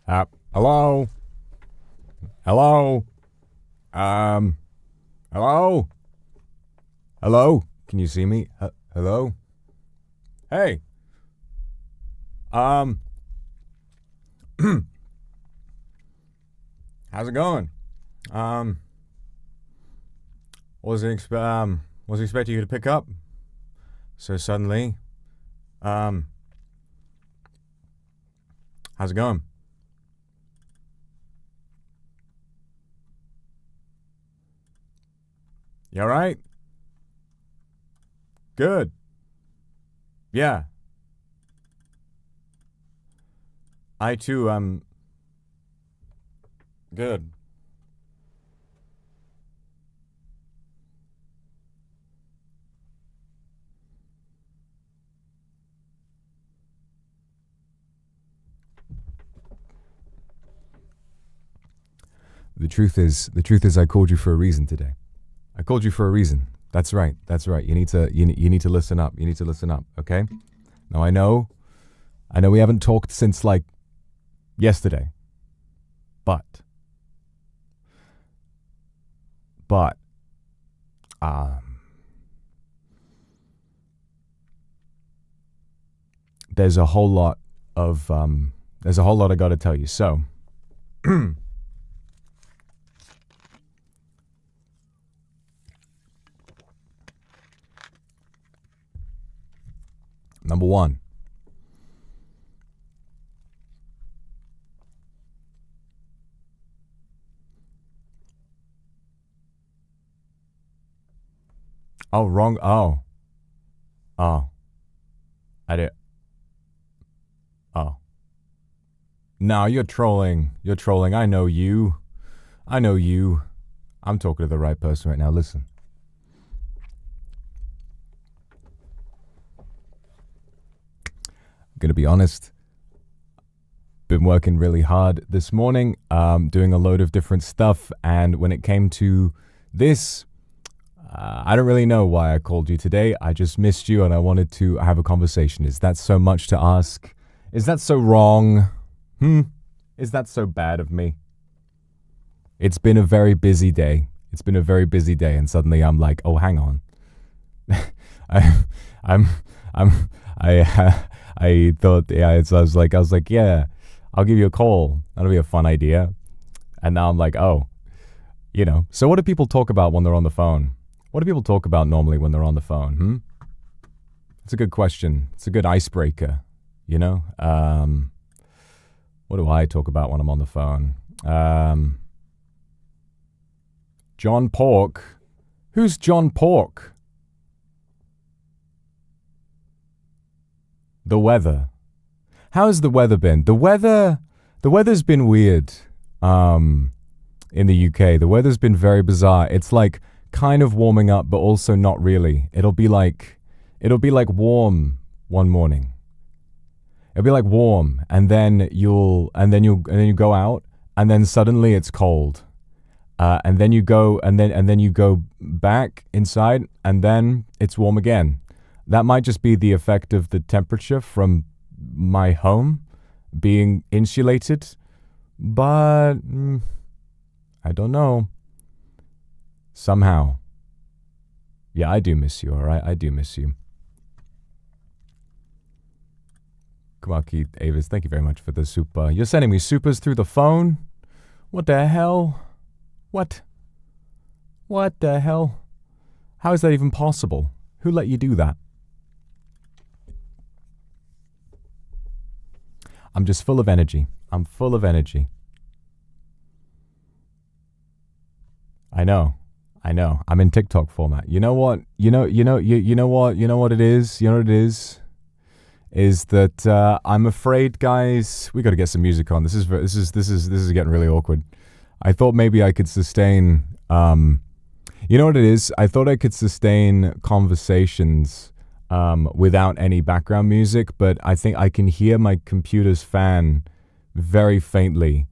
Hello? Hello? Hello? Hello? Can you see me? Hello? Hey. How's it going? Wasn't expecting you to pick up so suddenly. How's it going? You all right? Good. Yeah. I too am good. The truth is I called you for a reason today. I called you for a reason. That's right. You need to listen up. You need to listen up, okay? Now I know we haven't talked since like yesterday. But there's a whole lot I got to tell you. So, number one, oh, wrong. Oh, I did. Oh, no, you're trolling. I know you. I'm talking to the right person right now. Listen. I'm gonna be honest. Been working really hard this morning, doing a load of different stuff, and when it came to this, I don't really know why I called you today. I just missed you and I wanted to have a conversation. Is that so much to ask? Is that so wrong? Is that so bad of me? It's been a very busy day. And suddenly I'm like, oh, hang on. I thought, yeah, I was like, yeah, I'll give you a call. That'll be a fun idea. And now I'm like, oh, so what do people talk about when they're on the phone? What do people talk about normally when they're on the phone? It's a good question. It's a good icebreaker, what do I talk about when I'm on the phone? John Pork. Who's John Pork? The weather. How's the weather been? The weather's been weird in the UK. The weather's been very bizarre. It's like kind of warming up, but also not really. It'll be like warm one morning. It'll be like warm, and then you go out, and then suddenly it's cold, and then you go back inside, and then it's warm again. That might just be the effect of the temperature from my home being insulated, but I don't know. Somehow. Yeah, I do miss you, all right? I do miss you. Kumaki Avis, thank you very much for the super. You're sending me supers through the phone? What the hell? What the hell? How is that even possible? Who let you do that? I'm just full of energy. I'm full of energy. I know. I'm in TikTok format. You know what? You know what it is? You know what it is? Is that I'm afraid, guys, we got to get some music on. This is getting really awkward. I thought maybe I could sustain you know what it is? I thought I could sustain conversations without any background music, but I think I can hear my computer's fan very faintly.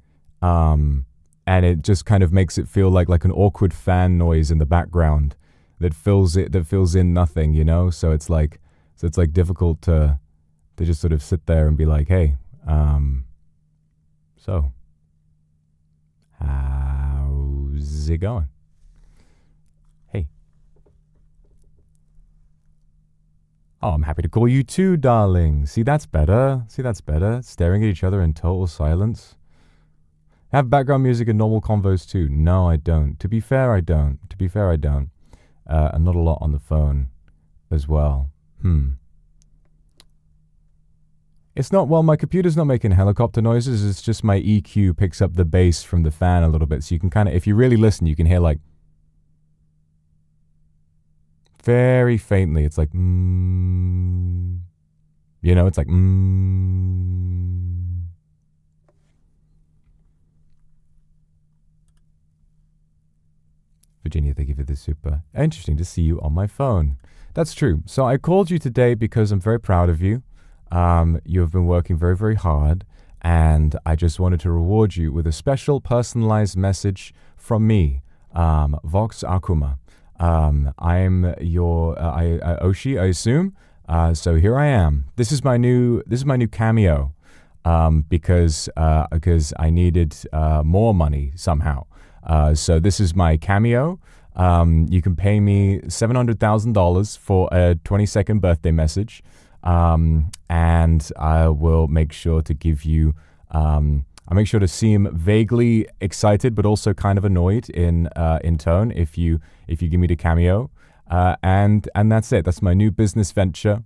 And it just kind of makes it feel like an awkward fan noise in the background that fills in nothing, So it's like difficult to just sort of sit there and be like, hey, So, how's it going? Hey. Oh, I'm happy to call you too, darling. See, that's better. Staring at each other in total silence. Have background music and normal convos too. No, I don't. To be fair, I don't. And not a lot on the phone as well. It's not, well, my computer's not making helicopter noises. It's just my EQ picks up the bass from the fan a little bit. So you can kind of, if you really listen, you can hear like very faintly. It's like, it's like, Virginia, thank you for the super. Interesting to see you on my phone. That's true. So I called you today because I'm very proud of you. You have been working very, very hard, and I just wanted to reward you with a special personalized message from me, Vox Akuma. I'm your Oshi, I assume. So here I am. This is my new cameo, because I needed more money somehow. So this is my cameo. You can pay me $700,000 for a 20-second birthday message. And I will make sure to give you, I'll make sure to seem vaguely excited, but also kind of annoyed in tone if you give me the cameo. And that's it. That's my new business venture.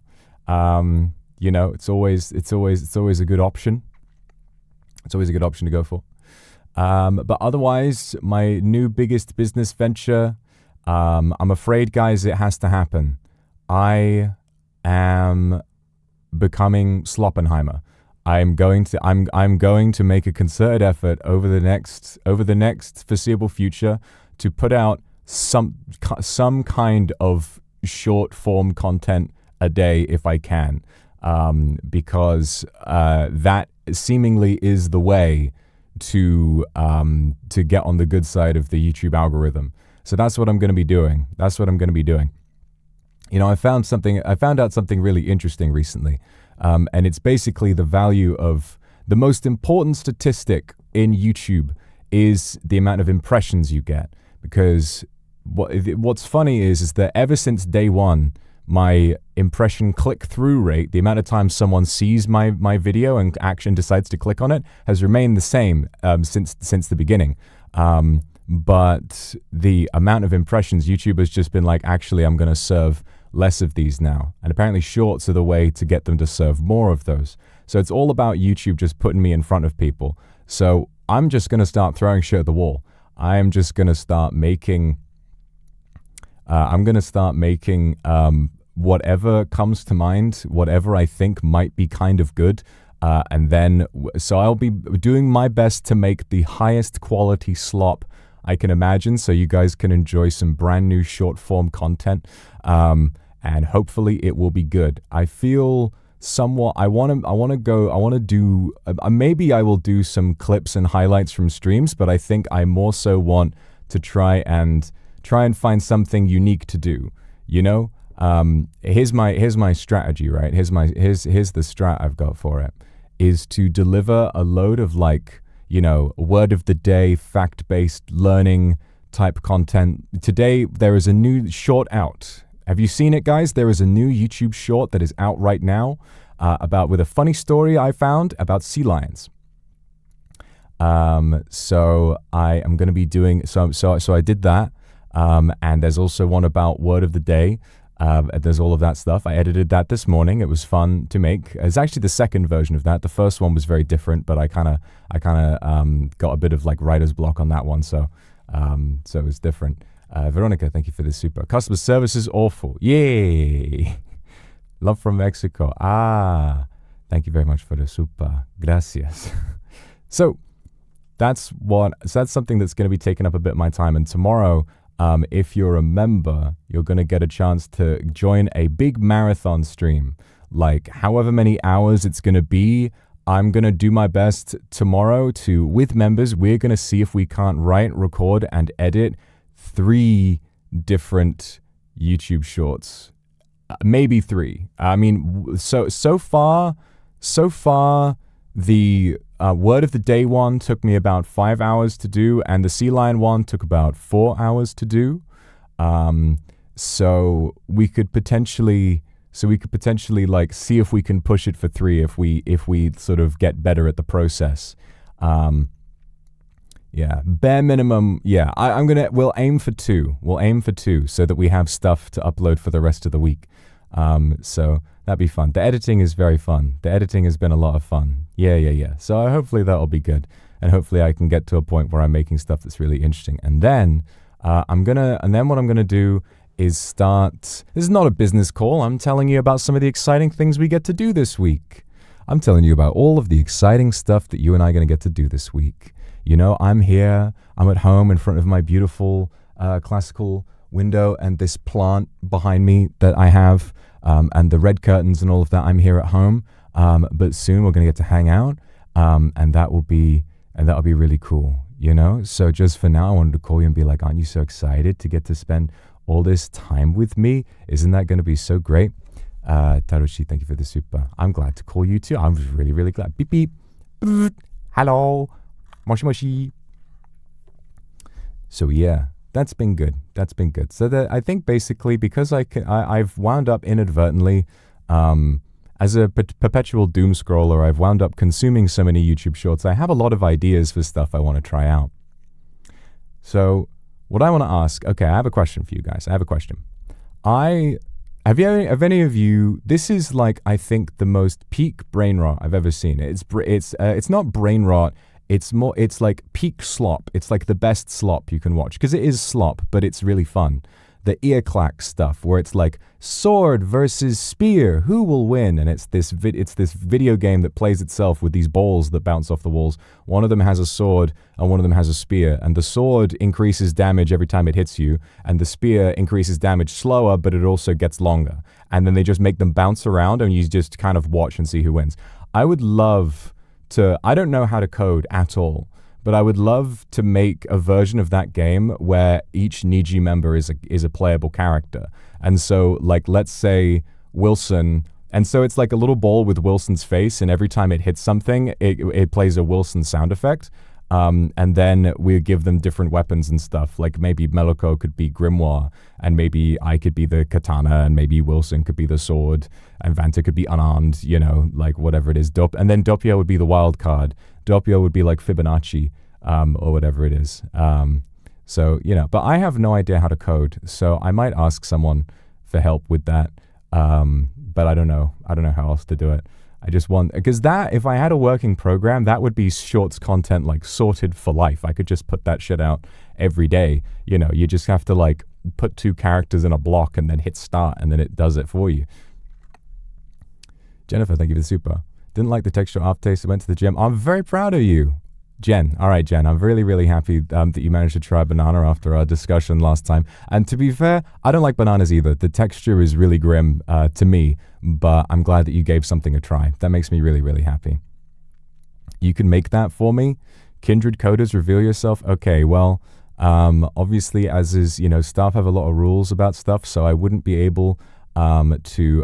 It's always a good option. It's always a good option to go for. But otherwise, my new biggest business venture, I'm afraid, guys, it has to happen. I am becoming Sloppenheimer. I'm going to make a concerted effort over the next foreseeable future to put out some kind of short form content a day if I can, because that seemingly is the way to get on the good side of the YouTube algorithm. So that's what I'm going to be doing. I found out something really interesting recently, and it's basically the value of the most important statistic in YouTube is the amount of impressions you get. Because what's funny is that ever since day one, my impression click-through rate, the amount of time someone sees my video and decides to click on it, has remained the same since the beginning. But the amount of impressions, YouTube has just been like, actually, I'm going to serve less of these now. And apparently shorts are the way to get them to serve more of those. So it's all about YouTube just putting me in front of people. So I'm just going to start throwing shit at the wall. I'm just going to start making whatever comes to mind, whatever I think might be kind of good. So I'll be doing my best to make the highest quality slop I can imagine, so you guys can enjoy some brand new short form content. And hopefully it will be good. I feel somewhat, I want to do, maybe I will do some clips and highlights from streams, but I think I more so want to try and find something unique to do, Here's my strategy, right? Here's the strat I've got for it, is to deliver a load of word of the day, fact-based learning type content. Today, there is a new short out. Have you seen it, guys? There is a new YouTube short that is out right now with a funny story I found about sea lions. So I am going to be doing, so I did that. And there's also one about word of the day. There's all of that stuff. I edited that this morning. It was fun to make. It's actually the second version of that. The first one was very different, but I kind of got a bit of writer's block on that one. So it was different. Veronica, thank you for this super. Customer service is awful. Yay! Love from Mexico. Thank you very much for the super. Gracias. So that's something that's going to be taking up a bit of my time. And tomorrow, if you're a member, you're going to get a chance to join a big marathon stream. However many hours it's going to be, I'm going to do my best tomorrow with members, we're going to see if we can't write, record, and edit 3 different YouTube shorts. Maybe 3. I mean, so far, the Word of the Day one took me about 5 hours to do, and the Sea Lion one took about 4 hours to do. So we could potentially like see if we can push it for 3 if we sort of get better at the process. Yeah, bare minimum. Yeah, we'll aim for 2. We'll aim for 2 so that we have stuff to upload for the rest of the week. So that'd be fun. The editing is very fun. The editing has been a lot of fun. Yeah. So hopefully that'll be good. And hopefully I can get to a point where I'm making stuff that's really interesting. And then what I'm gonna do is start. This is not a business call. I'm telling you about some of the exciting things we get to do this week. I'm telling you about all of the exciting stuff that you and I are gonna get to do this week. You know, I'm here. I'm at home in front of my beautiful classical window and this plant behind me that I have, and the red curtains and all of that. I'm here at home, but soon we're gonna get to hang out, and that'll be really cool. You know, so just for now, I wanted to call you and be like, aren't you so excited to get to spend all this time with me? Isn't that going to be so great? Taroshi, thank you for the super. I'm glad to call you too. I'm really, really glad. Beep, beep. Hello. Moshi, moshi. So yeah, that's been good. So I think basically because I've wound up inadvertently, as a perpetual doom scroller, I've wound up consuming so many YouTube shorts. I have a lot of ideas for stuff I want to try out. So what I want to ask, okay, I have a question for you guys. Have any of you, this is like, I think the most peak brain rot I've ever seen. It's not brain rot. It's like peak slop. It's like the best slop you can watch because it is slop, but it's really fun. The ear clack stuff where it's like sword versus spear, who will win? And it's this video game that plays itself with these balls that bounce off the walls. One of them has a sword and one of them has a spear, and the sword increases damage every time it hits you, and the spear increases damage slower, but it also gets longer. And then they just make them bounce around, and you just kind of watch and see who wins. I would love to. I don't know how to code at all, but I would love to make a version of that game where each NIJI member is a playable character. And so, like, let's say Wilson, and so it's like a little ball with Wilson's face, and every time it hits something, it plays a Wilson sound effect. And then we give them different weapons and stuff. Like maybe Meloko could be Grimoire, and maybe I could be the katana, and maybe Wilson could be the sword, and Vanta could be unarmed, you know, like whatever it is. And then Doppio would be the wild card. Doppio would be like Fibonacci, or whatever it is. So, you know, but I have no idea how to code, so I might ask someone for help with that. But I don't know how else to do it. I just want, because that, if I had a working program, that would be shorts content like sorted for life. I could just put that shit out every day. You know, you just have to like put 2 characters in a block and then hit start, and then it does it for you. Jennifer, thank you for the super. Didn't like the texture aftertaste. I went to the gym. I'm very proud of you. Jen, all right, Jen, I'm really, really happy that you managed to try banana after our discussion last time. And to be fair, I don't like bananas either. The texture is really grim to me, but I'm glad that you gave something a try. That makes me really, really happy. You can make that for me? Kindred coders, reveal yourself? Okay, well, obviously, as is, you know, staff have a lot of rules about stuff, so I wouldn't be able to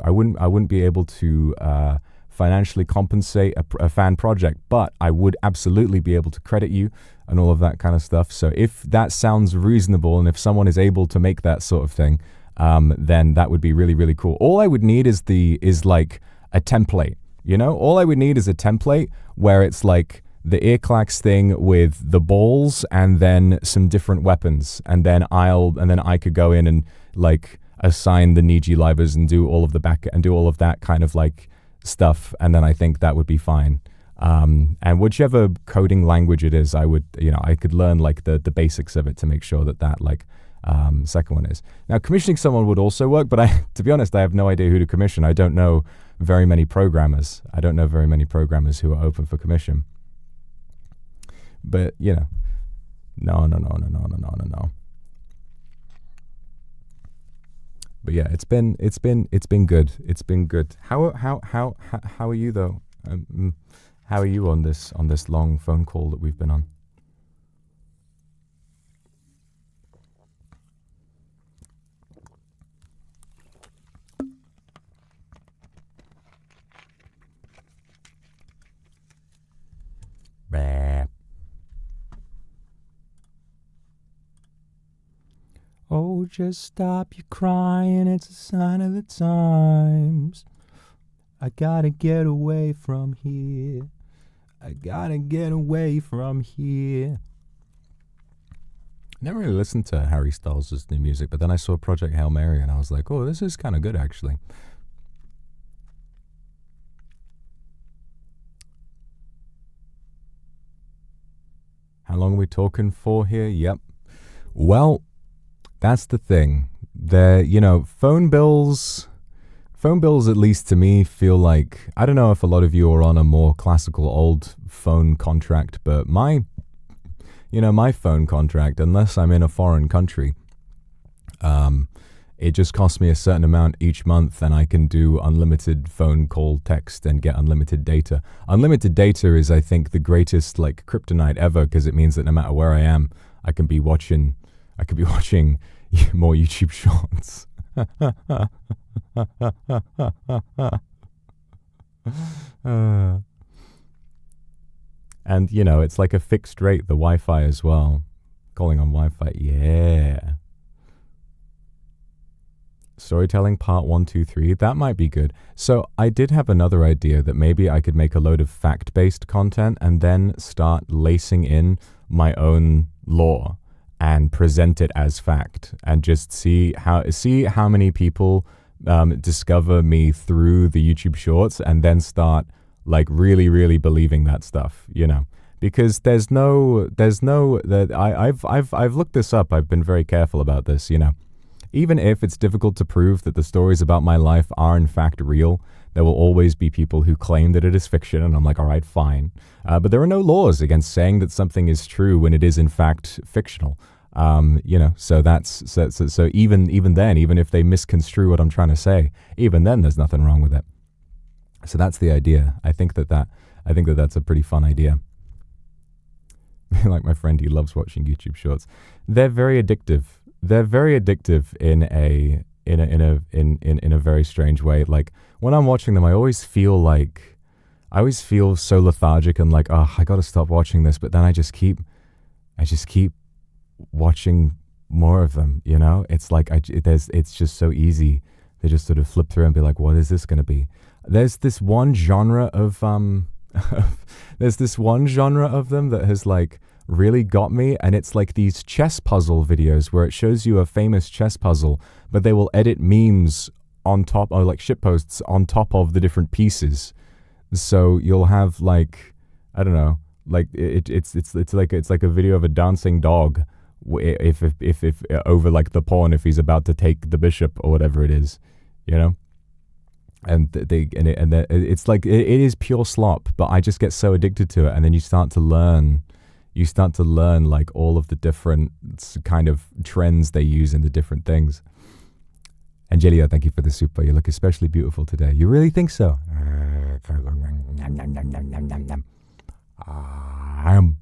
financially compensate a fan project, but I would absolutely be able to credit you and all of that kind of stuff. So if that sounds reasonable, and if someone is able to make that sort of thing, then that would be really, really cool. All I would need is like a template, you know? All I would need is a template where it's like the ear clacks thing with the balls and then some different weapons, and then I could go in and like assign the NIJI libers and do all of the back and do all of that kind of like stuff, and then I think that would be fine. And whichever coding language it is, I could learn like the basics of it to make sure that like second one is. Now commissioning someone would also work, but to be honest, I have no idea who to commission. I don't know very many programmers. Who are open for commission. But you know, no. But yeah, it's been good. It's been good. How are you though? How are you on this long phone call that we've been on? Oh, just stop your crying, it's a sign of the times. I gotta get away from here. I gotta get away from here. Never really listened to Harry Styles' new music, but then I saw Project Hail Mary and I was like, oh, this is kind of good actually. How long are we talking for here? Yep. Well, that's the thing. Phone bills, at least to me, feel like, I don't know if a lot of you are on a more classical old phone contract, but my phone contract, unless I'm in a foreign country, it just costs me a certain amount each month and I can do unlimited phone call, text, and get unlimited data. Unlimited data is, I think, the greatest kryptonite ever, because it means that no matter where I am, I could be watching more YouTube shorts. And, it's like a fixed rate, the Wi-Fi as well. Calling on Wi-Fi, yeah. Storytelling part 1, 2, 3, that might be good. So I did have another idea that maybe I could make a load of fact-based content and then start lacing in my own lore and present it as fact, and just see how many people discover me through the YouTube shorts, and then start really, really believing that stuff, because I've looked this up. I've been very careful about this, Even if it's difficult to prove that the stories about my life are in fact real, there will always be people who claim that it is fiction, and I'm like, all right, fine. But there are no laws against saying that something is true when it is in fact fictional. So even then, even if they misconstrue what I'm trying to say, even then there's nothing wrong with it. So that's the idea. I think that's a pretty fun idea. Like my friend, he loves watching YouTube shorts. They're very addictive. They're very addictive in a very strange way. Like when I'm watching them, I always feel so lethargic and like, oh, I got to stop watching this. But then I just keep watching more of them. It's like it's just so easy to just sort of flip through and be like, what is this going to be? There's this one genre of them that has really got me, and it's like these chess puzzle videos where it shows you a famous chess puzzle, but they will edit memes on top, or shitposts on top of the different pieces. So you'll have I don't know, it's like a video of a dancing dog if over the pawn if he's about to take the bishop or whatever it is, And it's like it is pure slop, but I just get so addicted to it, and then you start to learn all of the different kind of trends they use in the different things. Angelia, thank you for the super. You look especially beautiful today. You really think so? I am.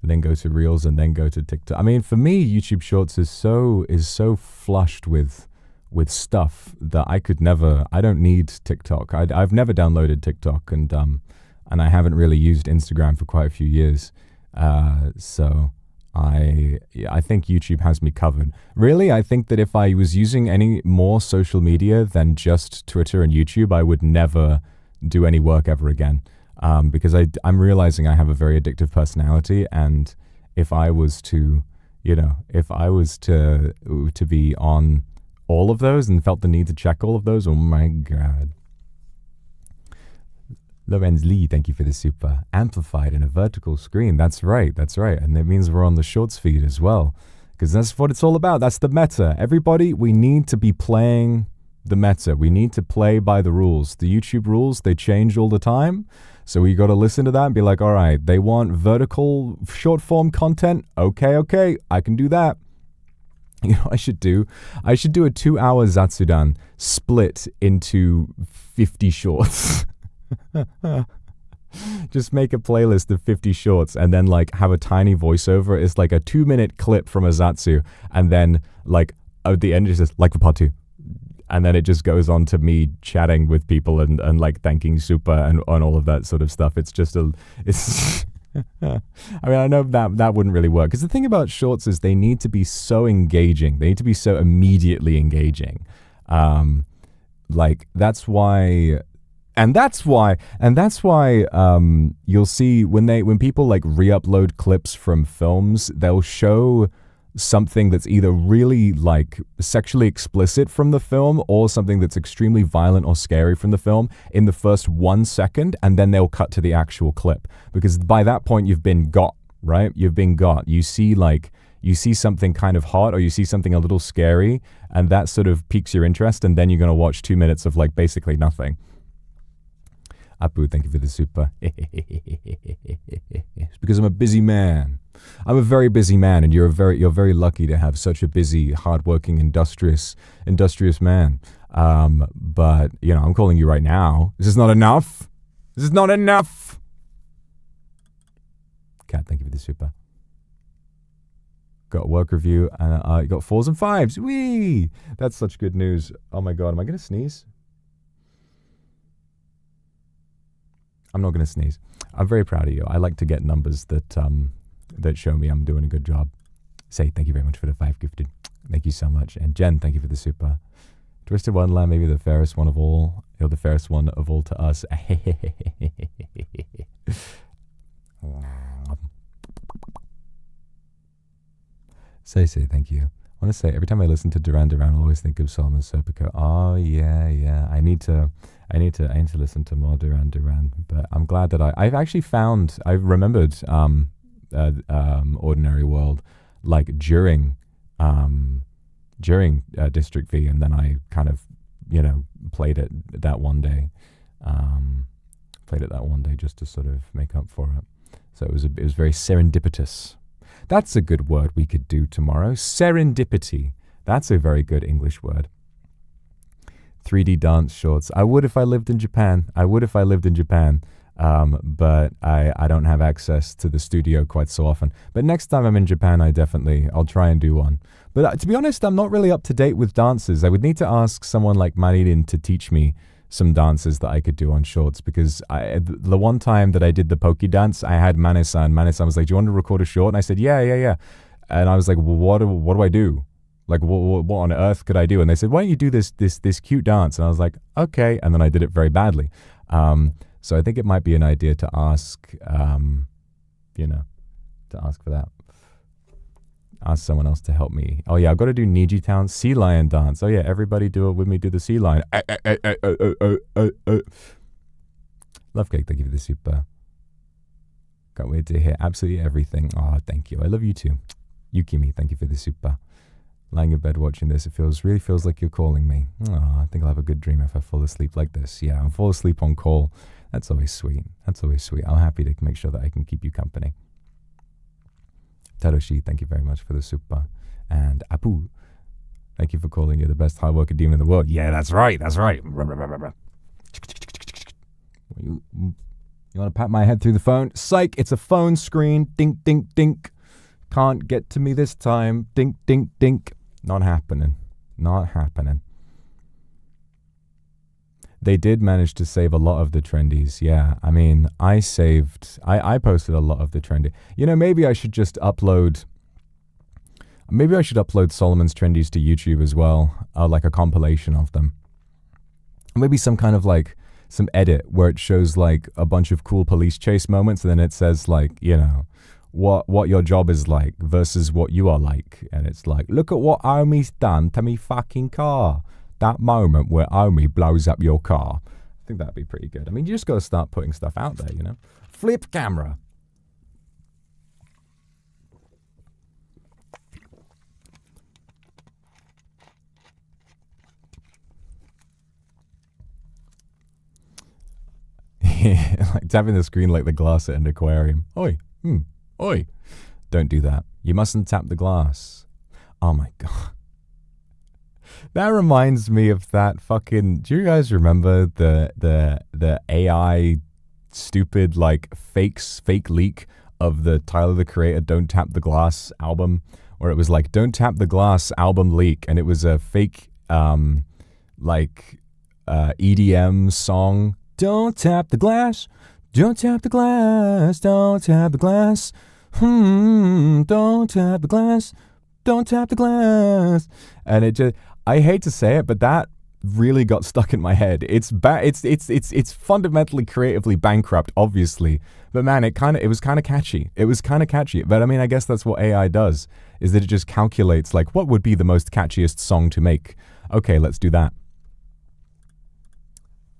And then go to Reels, and then go to TikTok. I mean, for me, YouTube Shorts is so flushed with stuff that I don't need TikTok. I've never downloaded TikTok, and I haven't really used Instagram for quite a few years. So I think YouTube has me covered. Really, I think that if I was using any more social media than just Twitter and YouTube, I would never do any work ever again. Because I'm realizing I have a very addictive personality, and if I was to be on all of those and felt the need to check all of those, oh my god. Lorenz Lee, thank you for the super. Amplified in a vertical screen. That's right. And that means we're on the shorts feed as well, because that's what it's all about. That's the meta. Everybody, we need to be playing the meta. We need to play by the rules. The YouTube rules, they change all the time. So we got to listen to that and be like, all right, they want vertical short form content. Okay, I can do that. I should do a 2-hour Zatsudan split into 50 shorts. Just make a playlist of 50 shorts and then have a tiny voiceover. It's like a 2-minute clip from a Zatsu, and then at the end it says for part 2. And then it just goes on to me chatting with people and thanking super and all of that sort of stuff. It's just I mean, I know that wouldn't really work because the thing about shorts is they need to be so engaging. They need to be so immediately engaging. Like that's why, and that's why you'll see when people like re-upload clips from films, they'll show something that's either really like sexually explicit from the film or something that's extremely violent or scary from the film in the first 1 second, and then they'll cut to the actual clip because by that point you've been got, right? You've been got. You see something kind of hot or you see something a little scary and that sort of piques your interest, and then you're going to watch 2 minutes of like basically nothing. Apu, thank you for the super. It's because I'm a busy man. I'm a very busy man, and you're very lucky to have such a busy, hardworking, industrious man. But you know, I'm calling you right now. This is not enough. This is not enough. Cat, thank you for the super. Got a work review, and you got 4s and 5s. Whee! That's such good news. Oh my god, am I gonna sneeze? I'm not gonna sneeze. I'm very proud of you. I like to get numbers that show me I'm doing a good job. Say thank you very much for the 5 gifted. Thank you so much. And Jen, thank you for the super. Twisted Wonderland, maybe the fairest one of all. You're the fairest one of all to us. Say, thank you. I want to say, every time I listen to Duran Duran, I always think of Solomon Serpico. Oh, yeah. I need to listen to more Duran Duran. But I'm glad that I've remembered Ordinary World, like during District V, and then I kind of, played it that one day. Just to sort of make up for it. So it was very serendipitous. That's a good word we could do tomorrow. Serendipity. That's a very good English word. 3D dance shorts. I would if I lived in Japan. But I don't have access to the studio quite so often. But next time I'm in Japan, I'll try and do one. But to be honest, I'm not really up to date with dances. I would need to ask someone like Marilyn to teach me some dances that I could do on shorts, because the one time that I did the Poke dance, I had Mane-san. Mane-san was like, do you want to record a short? And I said, yeah. And I was like, well, what do I do? Like, what on earth could I do? And they said, why don't you do this cute dance? And I was like, okay. And then I did it very badly. So I think it might be an idea to ask, to ask for that. Ask someone else to help me. Oh yeah, I've got to do Niji Town Sea Lion dance. Oh yeah, everybody do it with me. Do the sea lion. Love cake, thank you for the super. Can't wait to hear absolutely everything. Oh, thank you. I love you too. Yukimi, thank you for the super. Lying in bed watching this, it really feels like you're calling me. Oh, I think I'll have a good dream if I fall asleep like this. Yeah, I'll fall asleep on call. That's always sweet. I'm happy to make sure that I can keep you company. Taroshi, thank you very much for the super. And Apu, thank you for calling you the best hard worker demon in the world. Yeah, that's right. You want to pat my head through the phone? Psych, it's a phone screen. Dink, dink, dink. Can't get to me this time. Dink, dink, dink. Not happening. They did manage to save a lot of the trendies. Yeah, I mean, I posted a lot of the trendy. Maybe I should just upload Solomon's trendies to YouTube as well, like a compilation of them. Maybe some kind of like some edit where it shows like a bunch of cool police chase moments, and then it says like, what your job is like versus what you are like. And it's like, look at what Omi's done to me fucking car. That moment where Omi blows up your car. I think that'd be pretty good. I mean, you just got to start putting stuff out there, Flip camera. Like tapping the screen like the glass at an aquarium. Oi. Oi. Don't do that. You mustn't tap the glass. Oh my god. That reminds me of that fucking... Do you guys remember the AI stupid like fake leak of the Tyler, the Creator, Don't Tap the Glass album? Where it was like, Don't Tap the Glass album leak. And it was a fake EDM song. Don't tap the glass. Don't tap the glass, don't tap the glass. Don't tap the glass, don't tap the glass. And it just, I hate to say it, but that really got stuck in my head. It's fundamentally creatively bankrupt, obviously. But man, it was kind of catchy. It was kind of catchy. But I mean, I guess that's what AI does, is that it just calculates like what would be the most catchiest song to make. Okay, let's do that.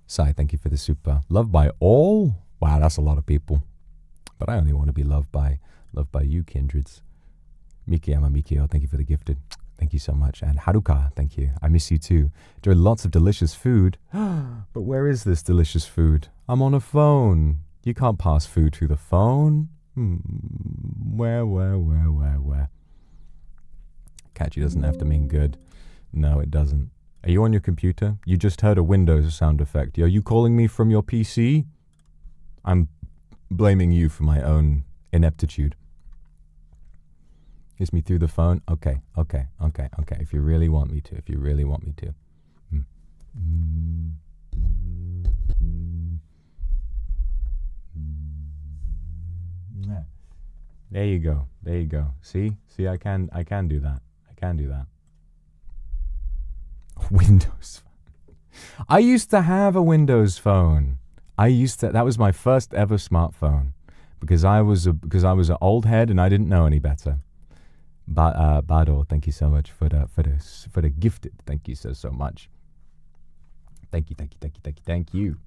Sai, thank you for the super. Loved by all? Wow, that's a lot of people. But I only want to be loved by you, kindreds. Mikiyama Mikio, thank you for the gifted. Thank you so much. And Haruka, thank you. I miss you too. Enjoy lots of delicious food. But where is this delicious food? I'm on a phone. You can't pass food through the phone. Where? Catchy doesn't have to mean good. No, it doesn't. Are you on your computer? You just heard a Windows sound effect. Are you calling me from your PC? I'm blaming you for my own ineptitude. Kiss me through the phone? Okay. If you really want me to. There you go. See, I can do that. Windows phone. I used to have a Windows phone. That was my first ever smartphone, because I was an old head and I didn't know any better. But Bado, thank you so much for the gifted. Thank you so much. Thank you.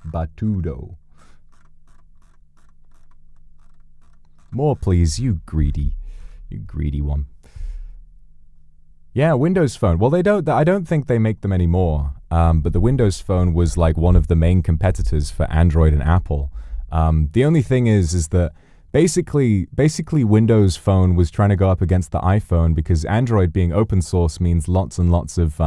Batudo. More please, you greedy one. Yeah, Windows Phone. Well, I don't think they make them anymore. But the Windows Phone was like one of the main competitors for Android and Apple. The only thing is that basically Windows Phone was trying to go up against the iPhone, because Android being open source means lots and lots of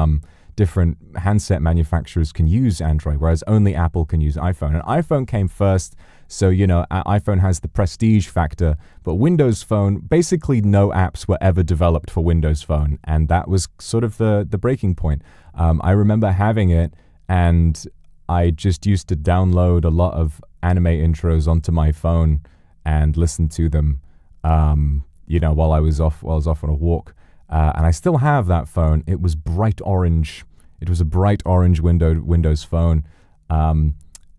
different handset manufacturers can use Android, whereas only Apple can use iPhone. And iPhone came first, so, iPhone has the prestige factor, but Windows Phone, basically no apps were ever developed for Windows Phone, and that was sort of the breaking point. I remember having it, and I just used to download a lot of anime intros onto my phone and listen to them, while I was off on a walk. And I still have that phone. It was bright orange. It was a bright orange Windows phone.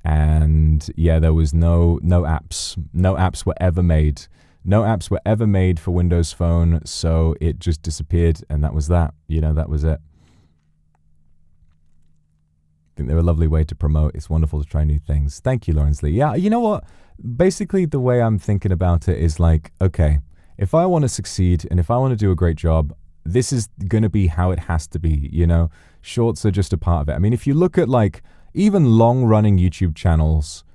And yeah, there was no apps. No apps were ever made. No apps were ever made for Windows Phone, so it just disappeared, and that was that. That was it. I think they're a lovely way to promote. It's wonderful to try new things. Thank you, Lawrence Lee. Yeah, you know what? Basically, the way I'm thinking about it is like, okay, if I want to succeed and if I want to do a great job, this is going to be how it has to be, Shorts are just a part of it. I mean, if you look at like even long-running YouTube channels,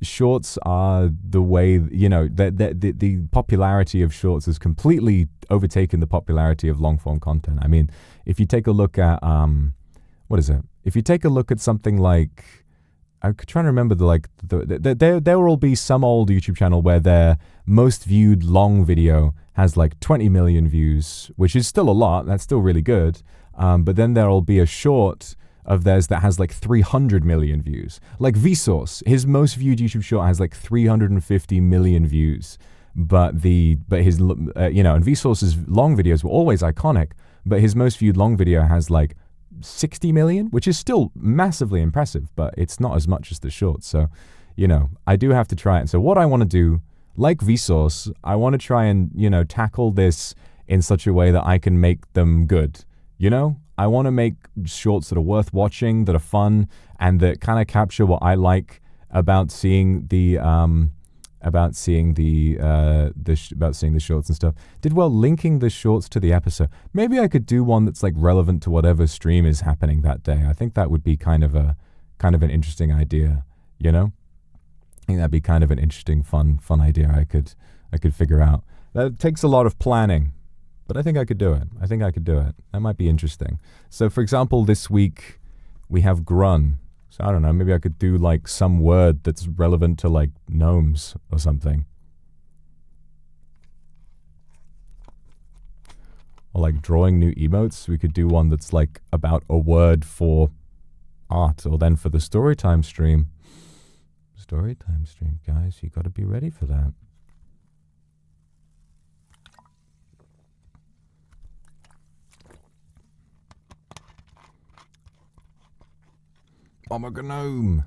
shorts are the way, the popularity of shorts has completely overtaken the popularity of long-form content. I mean, if you take a look at, If you take a look at something like, I'm trying to remember there will be some old YouTube channel where their most viewed long video has like 20 million views, which is still a lot. That's still really good. But then there will be a short of theirs that has like 300 million views. Like Vsauce, his most viewed YouTube short has like 350 million views. But his and Vsauce's long videos were always iconic, but his most viewed long video has like 60 million, which is still massively impressive, but it's not as much as the shorts. So, I do have to try it. So what I want to do, like Vsauce, I want to try and, tackle this in such a way that I can make them good. I want to make shorts that are worth watching, that are fun, and that kind of capture what I like about seeing the shorts and stuff. Did well linking the shorts to the episode. Maybe I could do one that's like relevant to whatever stream is happening that day. I think that would be kind of an interesting idea, I think that'd be kind of an interesting, fun idea I could figure out. That takes a lot of planning, but I think I could do it. That might be interesting. So for example, this week we have grun. So I don't know, maybe I could do like some word that's relevant to like gnomes or something. Or like drawing new emotes. We could do one that's like about a word for art, or then for the storytime stream. Story time stream, guys. You got to be ready for that. I'm a gnome.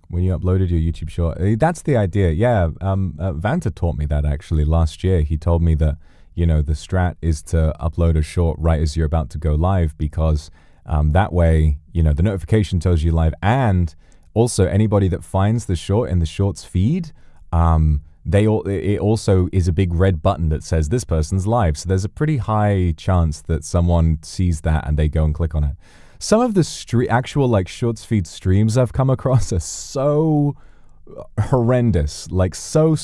When you uploaded your YouTube short, that's the idea. Yeah, Vanta taught me that actually last year. He told me that, you know, the strat is to upload a short right as you're about to go live, because that way, you know, the notification tells you live, and also anybody that finds the short in the shorts feed, it also is a big red button that says this person's live. So there's a pretty high chance that someone sees that and they go and click on it. Some of the actual like shorts feed streams I've come across are so horrendous, like so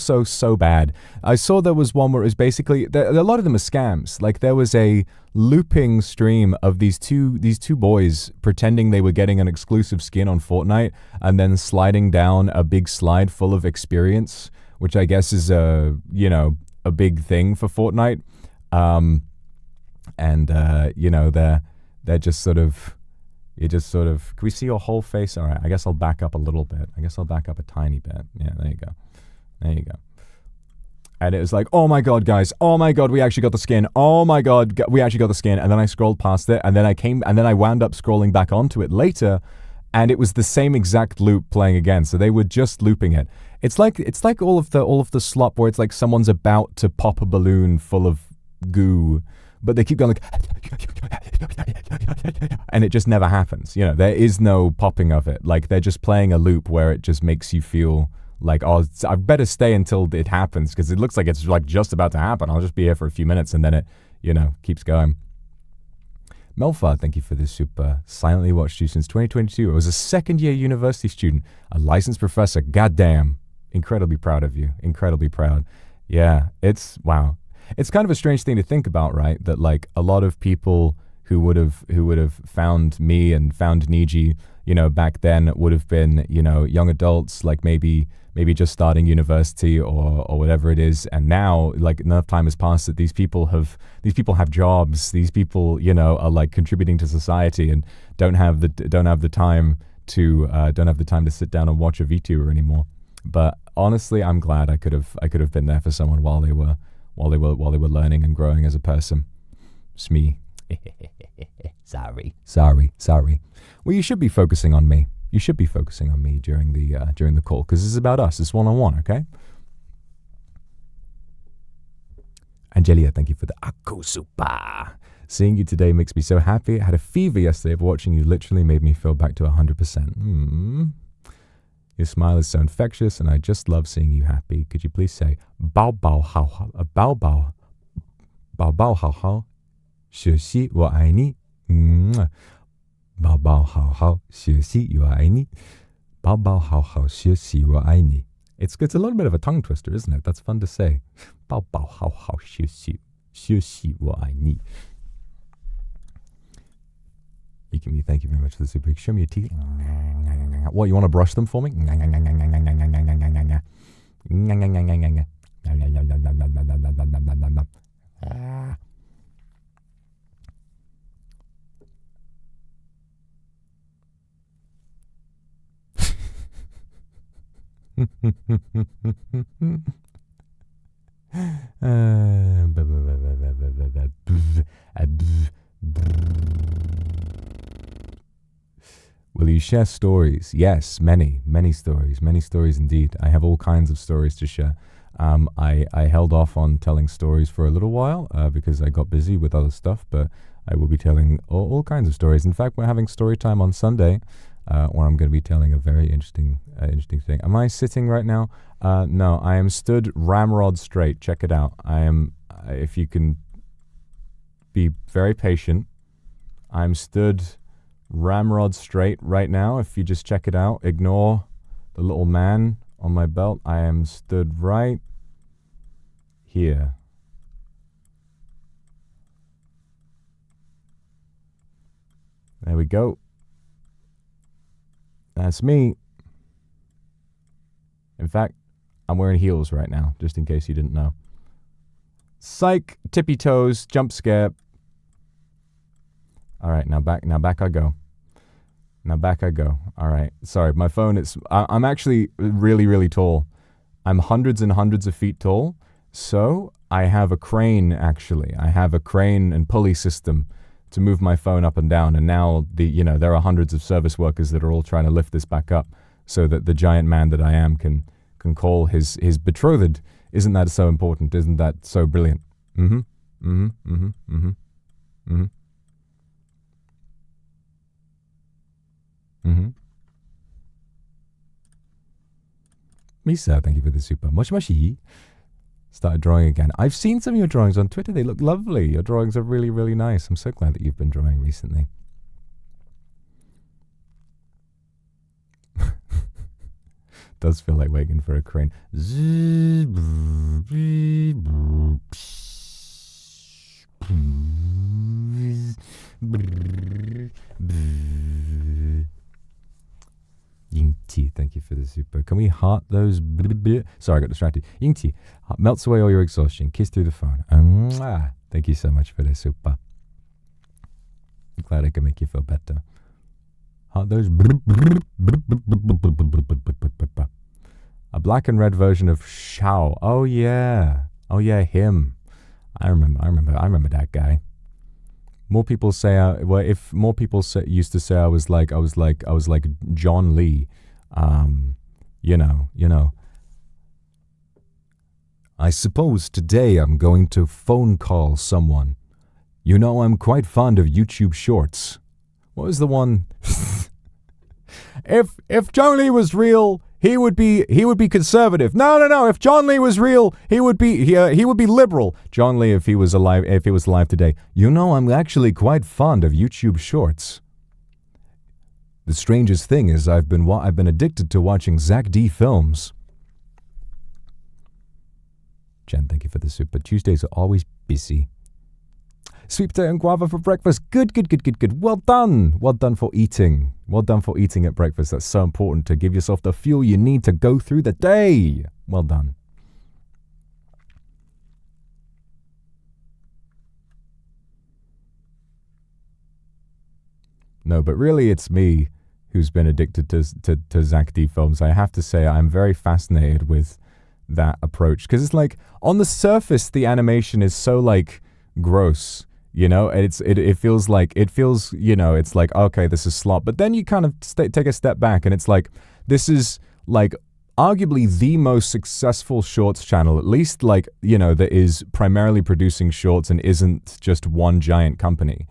bad. I saw there was one where it was basically, a lot of them are scams. Like there was a looping stream of these two boys pretending they were getting an exclusive skin on Fortnite and then sliding down a big slide full of experience, which I guess is a big thing for Fortnite. You know, they're just sort of, can we see your whole face? All right, I guess I'll back up a little bit. I guess I'll back up a tiny bit. Yeah, there you go. There you go. And it was like, oh my God, guys. Oh my God, we actually got the skin. Oh my God, we actually got the skin. And then I scrolled past it, and then I wound up scrolling back onto it later, and it was the same exact loop playing again. So they were just looping it. It's like all of the slop where it's like someone's about to pop a balloon full of goo, but they keep going like, and it just never happens. You know, there is no popping of it. Like they're just playing a loop where it just makes you feel like, oh, I better stay until it happens, because it looks like it's like just about to happen. I'll just be here for a few minutes, and then it, you know, keeps going. Melfar, thank you for this super. Silently watched you since 2022. I was a second-year university student, a licensed professor. Goddamn. Incredibly proud of you. Incredibly proud. Yeah, wow. It's kind of a strange thing to think about, right? That like a lot of people who would have found me and found Niji, you know, back then would have been, you know, young adults, like maybe just starting university or whatever it is. And now, like, enough time has passed that these people have jobs. These people, you know, are like contributing to society and don't have the time to sit down and watch a VTuber anymore. But honestly, I'm glad I could have been there for someone while they were learning and growing as a person. It's me. Sorry. Well, you should be focusing on me. You should be focusing on me during the call, because this is about us. It's one-on-one, okay? Angelia, thank you for the Aku Super. Seeing you today makes me so happy. I had a fever yesterday, but watching you literally made me feel back to 100%. Your smile is so infectious, and I just love seeing you happy. Could you please say bao bao hao hao, bao bao bao bao hao hao, 学习我爱你，bao bao hao hao, 学习我爱你，bao bao hao hao, 学习我爱你. It's a little bit of a tongue twister, isn't it? That's fun to say. bao bao hao hao, 学习我爱你. Thank you very much for the super. Show me your teeth. What, you want to brush them for me? Will you share stories? Yes, many stories indeed. I have all kinds of stories to share. I held off on telling stories for a little while because I got busy with other stuff, but I will be telling all kinds of stories. In fact, we're having story time on Sunday, where I'm going to be telling a very interesting thing. Am I sitting right now? No, I am stood ramrod straight. Check it out. I am, if you can be very patient, I'm stood ramrod straight right now. If you just check it out, ignore the little man on my belt. I am stood right here. There we go. That's me. In fact, I'm wearing heels right now, just in case you didn't know. Psych, tippy toes, jump scare. All right, now back I go. Now back I go. All right. Sorry, my phone, I'm actually really, really tall. I'm hundreds and hundreds of feet tall. So I have a crane, actually. I have a crane and pulley system to move my phone up and down. And now there are hundreds of service workers that are all trying to lift this back up so that the giant man that I am can call his betrothed. Isn't that so important? Isn't that so brilliant? Mm-hmm. Mm-hmm. Mm-hmm. Mm-hmm. Mm-hmm. Mm-hmm. Misa, thank you for the super. Moshi moshi. Started drawing again. I've seen some of your drawings on Twitter. They look lovely. Your drawings are really, really nice. I'm so glad that you've been drawing recently. Does feel like waiting for a crane. Yingti, thank you for the super. Can we heart those? Sorry, I got distracted. Yingti, melts away all your exhaustion. Kiss through the phone. Thank you so much for the super. I'm glad I can make you feel better. Heart those. A black and red version of Shao. Oh yeah, him. I remember that guy. More people say, if more people used to say I was like John Lee, you know. I suppose today I'm going to phone call someone. You know, I'm quite fond of YouTube Shorts. What was the one? If John Lee was real, he would be conservative. No. If John Lee was real, he would be liberal. John Lee, if he was alive today. You know, I'm actually quite fond of YouTube Shorts. The strangest thing is I've been addicted to watching Zach D films. Jen, thank you for the super. Tuesdays are always busy. Sweet potato and guava for breakfast. Good. Well done for eating. Well done for eating at breakfast. That's so important to give yourself the fuel you need to go through the day. Well done. No, but really it's me who's been addicted to Zach D films. I have to say I'm very fascinated with that approach. Because it's like, on the surface, the animation is so, like, gross. You know, it feels, you know, it's like, okay, this is slop. But then you kind of take a step back and it's like, this is like arguably the most successful shorts channel, at least like, you know, that is primarily producing shorts and isn't just one giant company.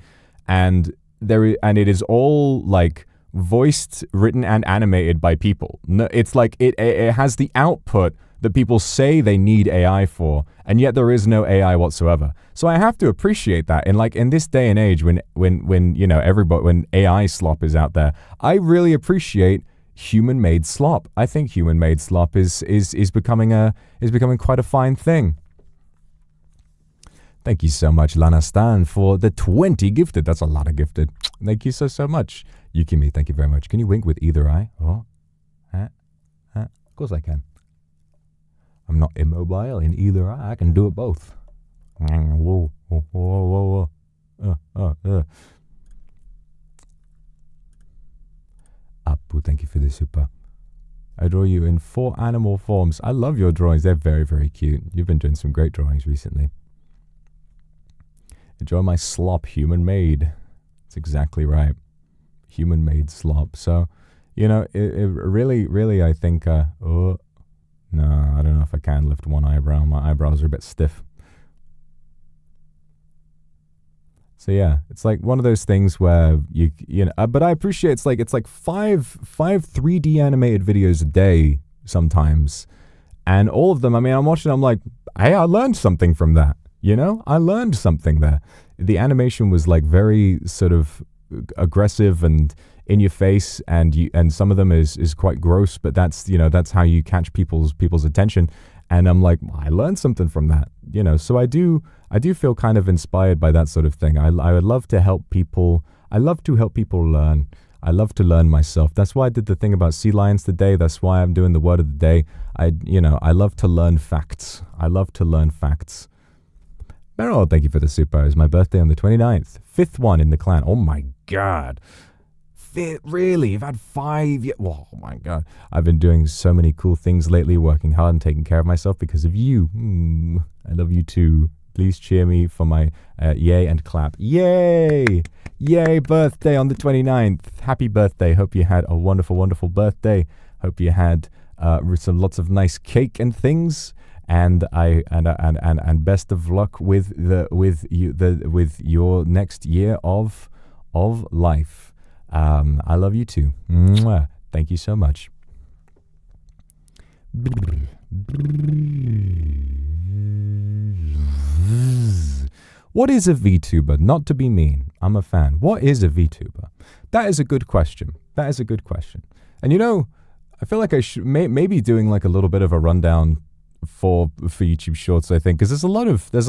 And it is all like voiced, written and animated by people. No, it's like it has the output that people say they need AI for, and yet there is no AI whatsoever. So I have to appreciate that. And like in this day and age, when you know when AI slop is out there, I really appreciate human-made slop. I think human-made slop is becoming quite a fine thing. Thank you so much, Lana Stan, for the 20 gifted. That's a lot of gifted. Thank you so much. Yukimi, thank you very much. Can you wink with either eye? Oh, of course I can. I'm not immobile in either eye. I can do it both. Whoa. Apu, thank you for the super. I draw you in 4 animal forms. I love your drawings. They're very, very cute. You've been doing some great drawings recently. Enjoy my slop, human-made. That's exactly right. Human-made slop. So, you know, it really, I think, no, I don't know if I can lift one eyebrow. My eyebrows are a bit stiff. So yeah, it's like one of those things where you know, but I appreciate it's like five 3D animated videos a day sometimes, and all of them. I mean, I'm watching. I'm like, hey, I learned something from that. You know, I learned something there. The animation was like very sort of aggressive and in your face, and some of them is quite gross, but that's, you know, that's how you catch people's attention. And I'm like, I learned something from that, you know. So I do feel kind of inspired by that sort of thing. I would love to help people. I love to help people learn. I love to learn myself. That's why I did the thing about sea lions today. That's why I'm doing the word of the day. I love to learn facts. I love to learn facts. Beryl, thank you for the super. It's my birthday on the 29th. 5th one in the clan. Oh my god. Really? You've had 5 yet? Oh my god. I've been doing so many cool things lately, working hard and taking care of myself because of you. I love you too. Please cheer me for my yay and clap. Yay! Yay, birthday on the 29th. Happy birthday. Hope you had a wonderful, wonderful birthday. Hope you had lots of nice cake and things. And best of luck with your next year of life. I love you too. Mwah. Thank you so much. What is a VTuber? Not to be mean. I'm a fan. What is a VTuber? That is a good question. That is a good question. And I feel like I should maybe doing like a little bit of a rundown for YouTube Shorts, I think, because there's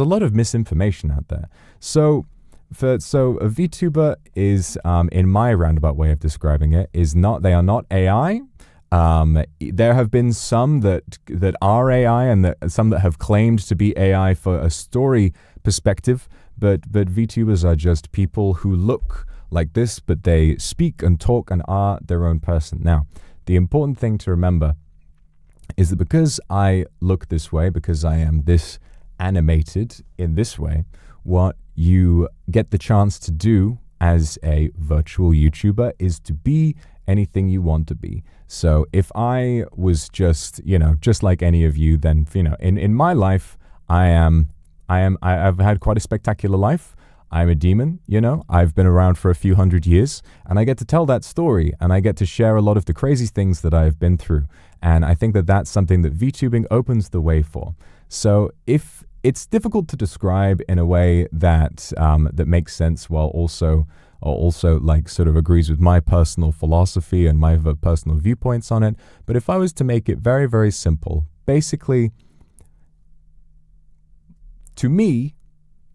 a lot of misinformation out there. So a VTuber is, in my roundabout way of describing it, they are not AI. There have been some that are AI and some that have claimed to be AI for a story perspective, but VTubers are just people who look like this, but they speak and talk and are their own person. Now, the important thing to remember is that because I look this way, because I am this animated in this way, what you get the chance to do as a virtual YouTuber is to be anything you want to be. So if I was just like any of you, then, in my life, I've had quite a spectacular life. I'm a demon, I've been around for a few hundred years, and I get to tell that story, and I get to share a lot of the crazy things that I've been through. And I think that that's something that VTubing opens the way for. So if it's difficult to describe in a way that that makes sense while also like sort of agrees with my personal philosophy and my personal viewpoints on it. But if I was to make it very, very simple, basically, to me,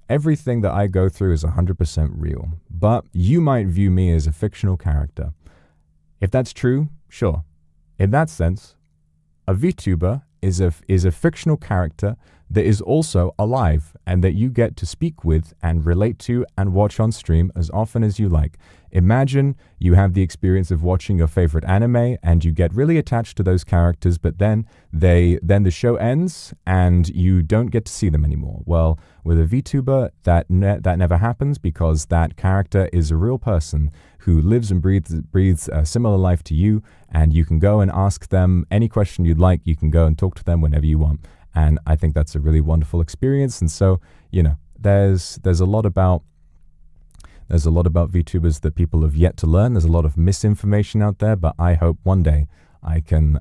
everything that I go through is 100% real. But you might view me as a fictional character. If that's true, sure. In that sense, a VTuber is a fictional character that is also alive and that you get to speak with and relate to and watch on stream as often as you like. Imagine you have the experience of watching your favorite anime and you get really attached to those characters, but then the show ends and you don't get to see them anymore. Well, with a VTuber, that never happens because that character is a real person who lives and breathes a similar life to you, and you can go and ask them any question you'd like. You can go and talk to them whenever you want. And I think that's a really wonderful experience. And so, there's a lot about VTubers that people have yet to learn. There's a lot of misinformation out there, but I hope one day I can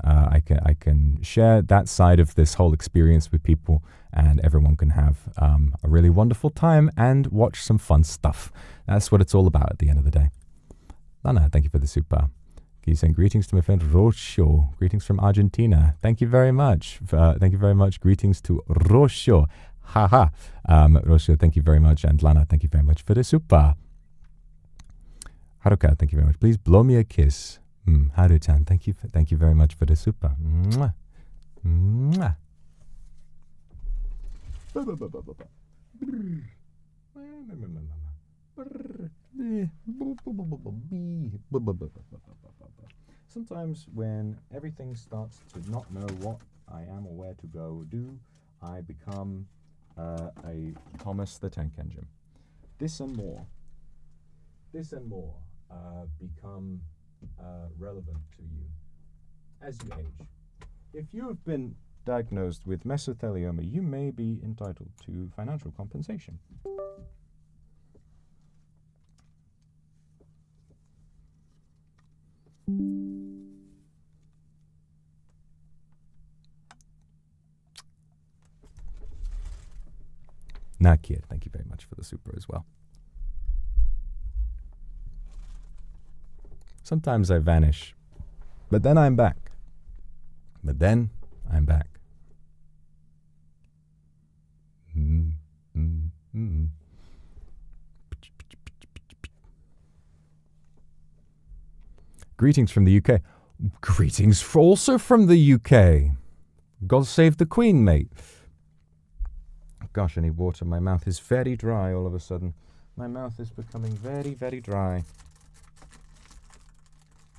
share that side of this whole experience with people, and everyone can have a really wonderful time and watch some fun stuff. That's what it's all about at the end of the day. Lana, thank you for the super. He's saying greetings to my friend Rocio. Greetings from Argentina. Thank you very much. Thank you very much. Greetings to Rocio. Haha. Rocio, thank you very much. And Lana, thank you very much for the super. Haruka, thank you very much. Please blow me a kiss. Haru-chan, thank you very much for the super. Mwah. Mwah. Sometimes when everything starts to not know what I am or where to go do, I become a Thomas the Tank Engine. This and more become relevant to you as you age. If you have been diagnosed with mesothelioma, you may be entitled to financial compensation. Nakir, thank you very much for the super as well. Sometimes I vanish, but then I'm back. Greetings from the UK. Greetings also from the UK. God save the Queen, mate. gosh, I need water. My mouth is very dry all of a sudden. My mouth is becoming very, very dry.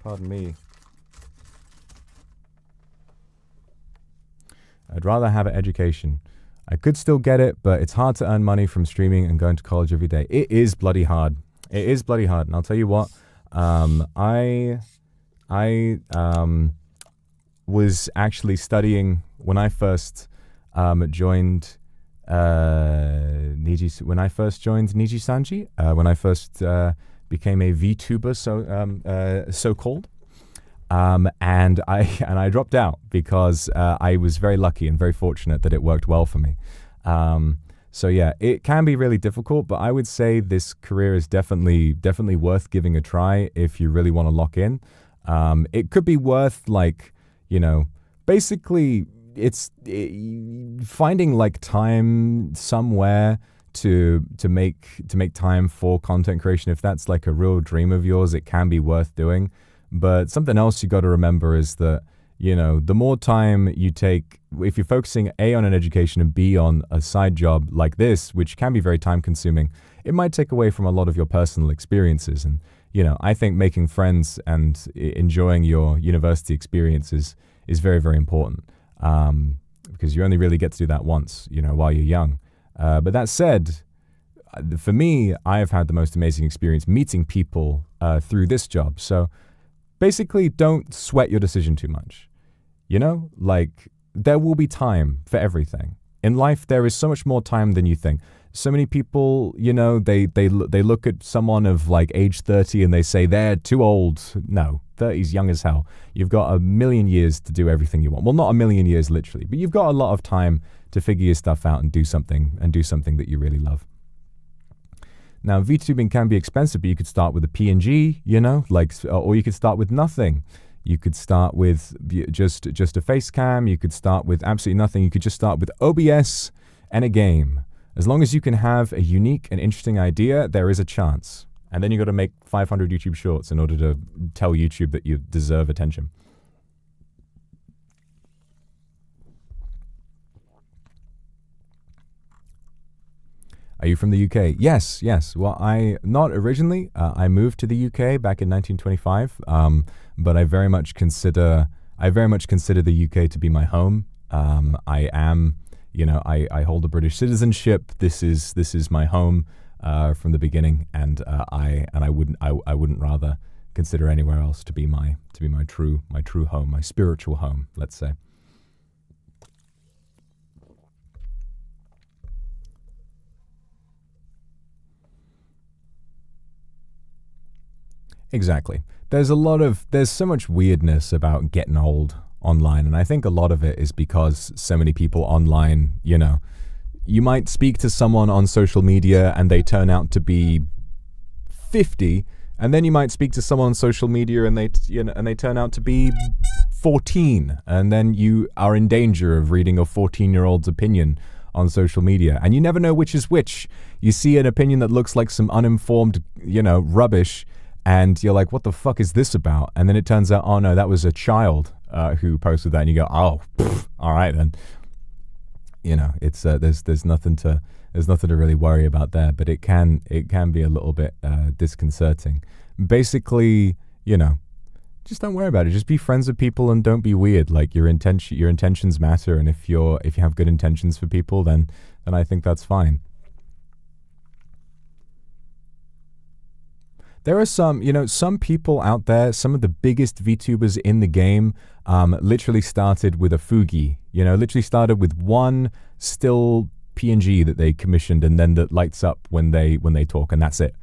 Pardon me. I'd rather have an education. I could still get it, but it's hard to earn money from streaming and going to college every day. It is bloody hard. It is bloody hard. And I'll tell you what, I was actually studying when I first joined NIJISANJI, when I first became a VTuber, so-called. And I dropped out because I was very lucky and very fortunate that it worked well for me. So yeah, it can be really difficult, but I would say this career is definitely worth giving a try if you really want to lock in. It could be worth, like, you know, basically it's finding like time somewhere to make time for content creation. If that's like a real dream of yours, it can be worth doing. But something else you got to remember is that, you know, the more time you take, if you're focusing A, on an education, and B, on a side job like this, which can be very time consuming, it might take away from a lot of your personal experiences. And, you know, I think making friends and enjoying your university experiences is very, very important, because you only really get to do that once, you know, while you're young. But that said, for me, I've had the most amazing experience meeting people through this job. So basically, don't sweat your decision too much. You know, like, there will be time for everything. In life, there is so much more time than you think. So many people, you know, they look at someone of like age 30 and they say they're too old. No, 30's young as hell. You've got a million years to do everything you want. Well, not a million years literally, but you've got a lot of time to figure your stuff out and do something that you really love. Now, VTubing can be expensive, but you could start with a PNG, you know, like, or you could start with nothing. You could start with just a face cam. You could start with absolutely nothing. You could just start with OBS and a game. As long as you can have a unique and interesting idea, there is a chance. And then you got to make 500 YouTube shorts in order to tell YouTube that you deserve attention. Are you from the UK? Yes. Well, not originally. I moved to the UK back in 1925, but I very much consider the UK to be my home. I am, you know, I hold a British citizenship. This is my home from the beginning, and I wouldn't rather consider anywhere else to be my true home, my spiritual home, let's say. Exactly. There's so much weirdness about getting old online, and I think a lot of it is because so many people online, you know, you might speak to someone on social media and they turn out to be 50, and then you might speak to someone on social media and they turn out to be 14, and then you are in danger of reading a 14-year-old's opinion on social media, and you never know which is which. You see an opinion that looks like some uninformed, you know, rubbish, and you're like, what the fuck is this about? And then it turns out, oh no, that was a child who posted that, and you go, oh, all right then. You know, it's there's nothing to really worry about there, but it can be a little bit disconcerting. Basically, you know, just don't worry about it. Just be friends with people and don't be weird. Like, your intentions matter, and if you have good intentions for people, then I think that's fine. There are some people out there, some of the biggest VTubers in the game, literally started with a Fugi, literally started with one still PNG that they commissioned, and then that lights up when they talk, and that's it.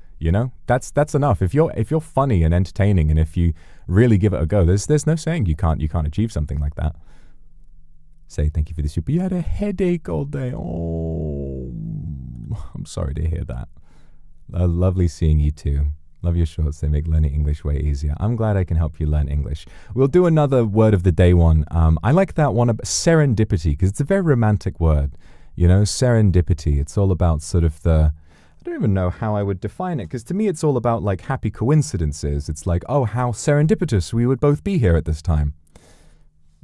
That's enough. If you're funny and entertaining, and if you really give it a go, there's no saying you can't achieve something like that. Say thank you for the super. You had a headache all day. Oh, I'm sorry to hear that. Lovely seeing you too. Love your shorts. They make learning English way easier. I'm glad I can help you learn English. We'll do another word of the day one. I like that one about serendipity, because it's a very romantic word. Serendipity. It's all about sort of I don't even know how I would define it, because to me it's all about like happy coincidences. It's like, oh, how serendipitous we would both be here at this time.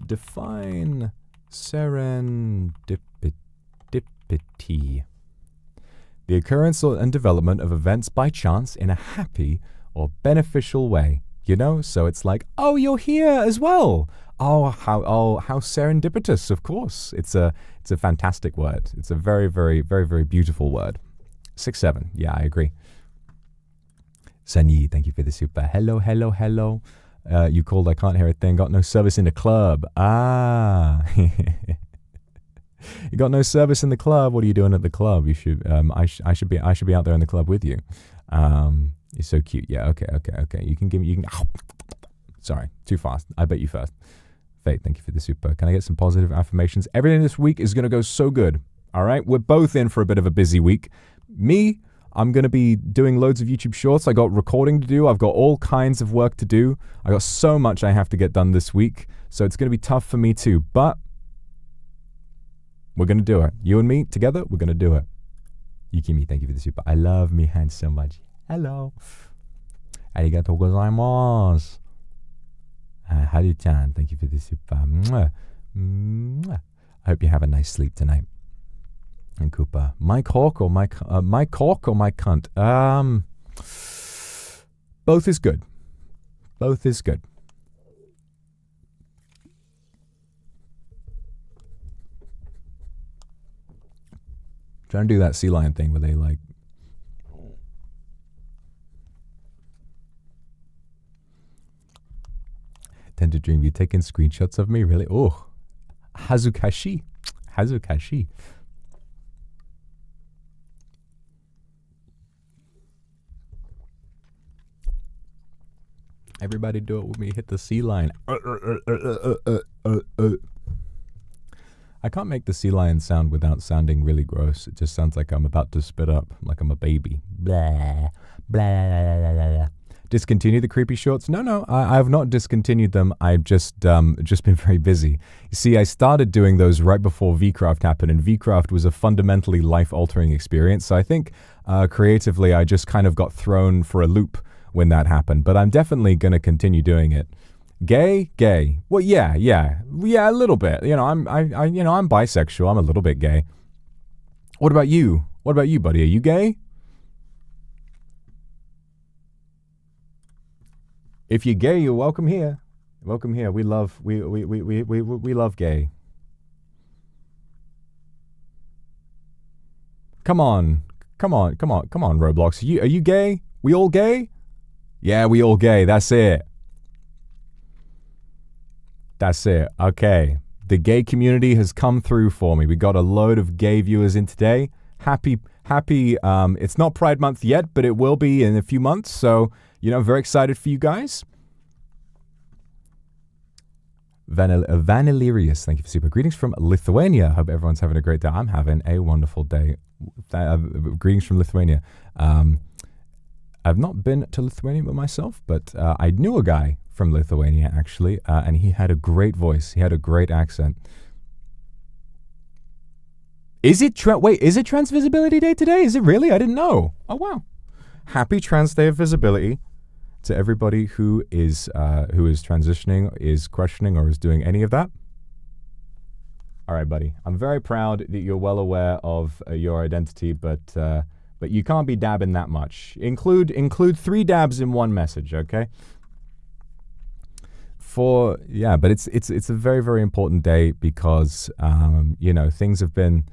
Define serendipity. serendipity. The occurrence and development of events by chance in a happy or beneficial way. You know, so it's like, oh, you're here as well. Oh, how serendipitous, of course. It's a fantastic word. It's a very, very, very, very beautiful word. 6-7. Yeah, I agree. Sanyi, thank you for the super. Hello, hello, hello. You called, I can't hear a thing. Got no service in the club. Ah. You got no service in the club. What are you doing at the club? You should I should be out there in the club with you. You're so cute. Yeah, okay. You can sorry, too fast. I bet you first. Fate, thank you for the super. Can I get some positive affirmations? Everything this week is gonna go so good. All right, we're both in for a bit of a busy week. Me, I'm going to be doing loads of YouTube shorts. I got recording to do. I've got all kinds of work to do. I got so much I have to get done this week. So it's going to be tough for me too. But we're going to do it. You and me together, we're going to do it. Yukimi, thank you for the super. I love me hands so much. Hello. Arigatou gozaimasu. Haru-chan, thank you for the super. Mwah. Mwah. I hope you have a nice sleep tonight. And Cooper, Mike Hawk or Mike Hawk or Mike Cunt? Both is good. Both is good. Trying to do that sea lion thing where they like. Tend to dream. You taking screenshots of me, really? Oh, Hazukashi. Everybody do it with me. Hit the sea lion. I can't make the sea lion sound without sounding really gross. It just sounds like I'm about to spit up, like I'm a baby. Blah, blah, blah, blah. Discontinue the creepy shorts? No, I have not discontinued them. I've just been very busy. You see, I started doing those right before VCraft happened, and VCraft was a fundamentally life-altering experience. So I think creatively, I just kind of got thrown for a loop when that happened. But I'm definitely going to continue doing it. Gay? Well, yeah, a little bit. You know, I'm bisexual. I'm a little bit gay. What about you? Buddy? Are you gay? If you're gay, you're welcome here. Welcome here. We love gay. Come on, Roblox. Are you gay? We all gay? Yeah, we all gay. That's it. Okay. The gay community has come through for me. We got a load of gay viewers in today. Happy. It's not Pride Month yet, but it will be in a few months. So, very excited for you guys. Vanillerius, thank you for super. Greetings from Lithuania. Hope everyone's having a great day. I'm having a wonderful day. Greetings from Lithuania. I've not been to Lithuania myself, but I knew a guy from Lithuania, actually, and he had a great voice. He had a great accent. Is it Trans Visibility Day today? Is it really? I didn't know. Oh, wow. Happy Trans Day of Visibility to everybody who is transitioning, is questioning, or is doing any of that. All right, buddy. I'm very proud that you're well aware of your identity, but you can't be dabbing that much. Include 3 dabs in one message, okay? But it's a very, very important day because things have been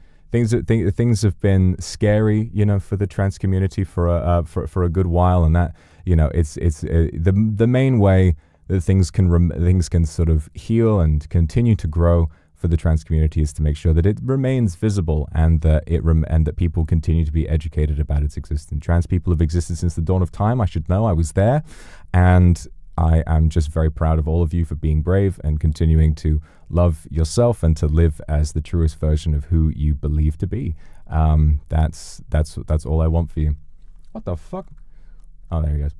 scary, for the trans community for a good while, and that it's the main way that things can sort of heal and continue to grow for the trans community is to make sure that it remains visible and that people continue to be educated about its existence. Trans people have existed since the dawn of time. I should know. I was there, and I am just very proud of all of you for being brave and continuing to love yourself and to live as the truest version of who you believe to be. That's all I want for you. What the fuck? Oh, there he goes.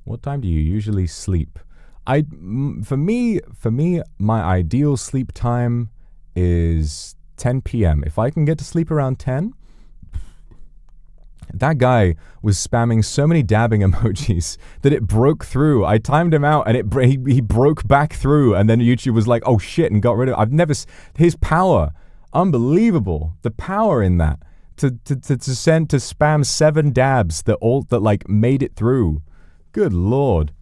What time do you usually sleep? For me, my ideal sleep time is 10 p.m. If I can get to sleep around 10, That guy was spamming so many dabbing emojis that it broke through. I timed him out, and he broke back through, and then YouTube was like, "Oh shit," and got rid of it. I've never his power, unbelievable. The power in that to spam 7 dabs that like made it through. Good lord.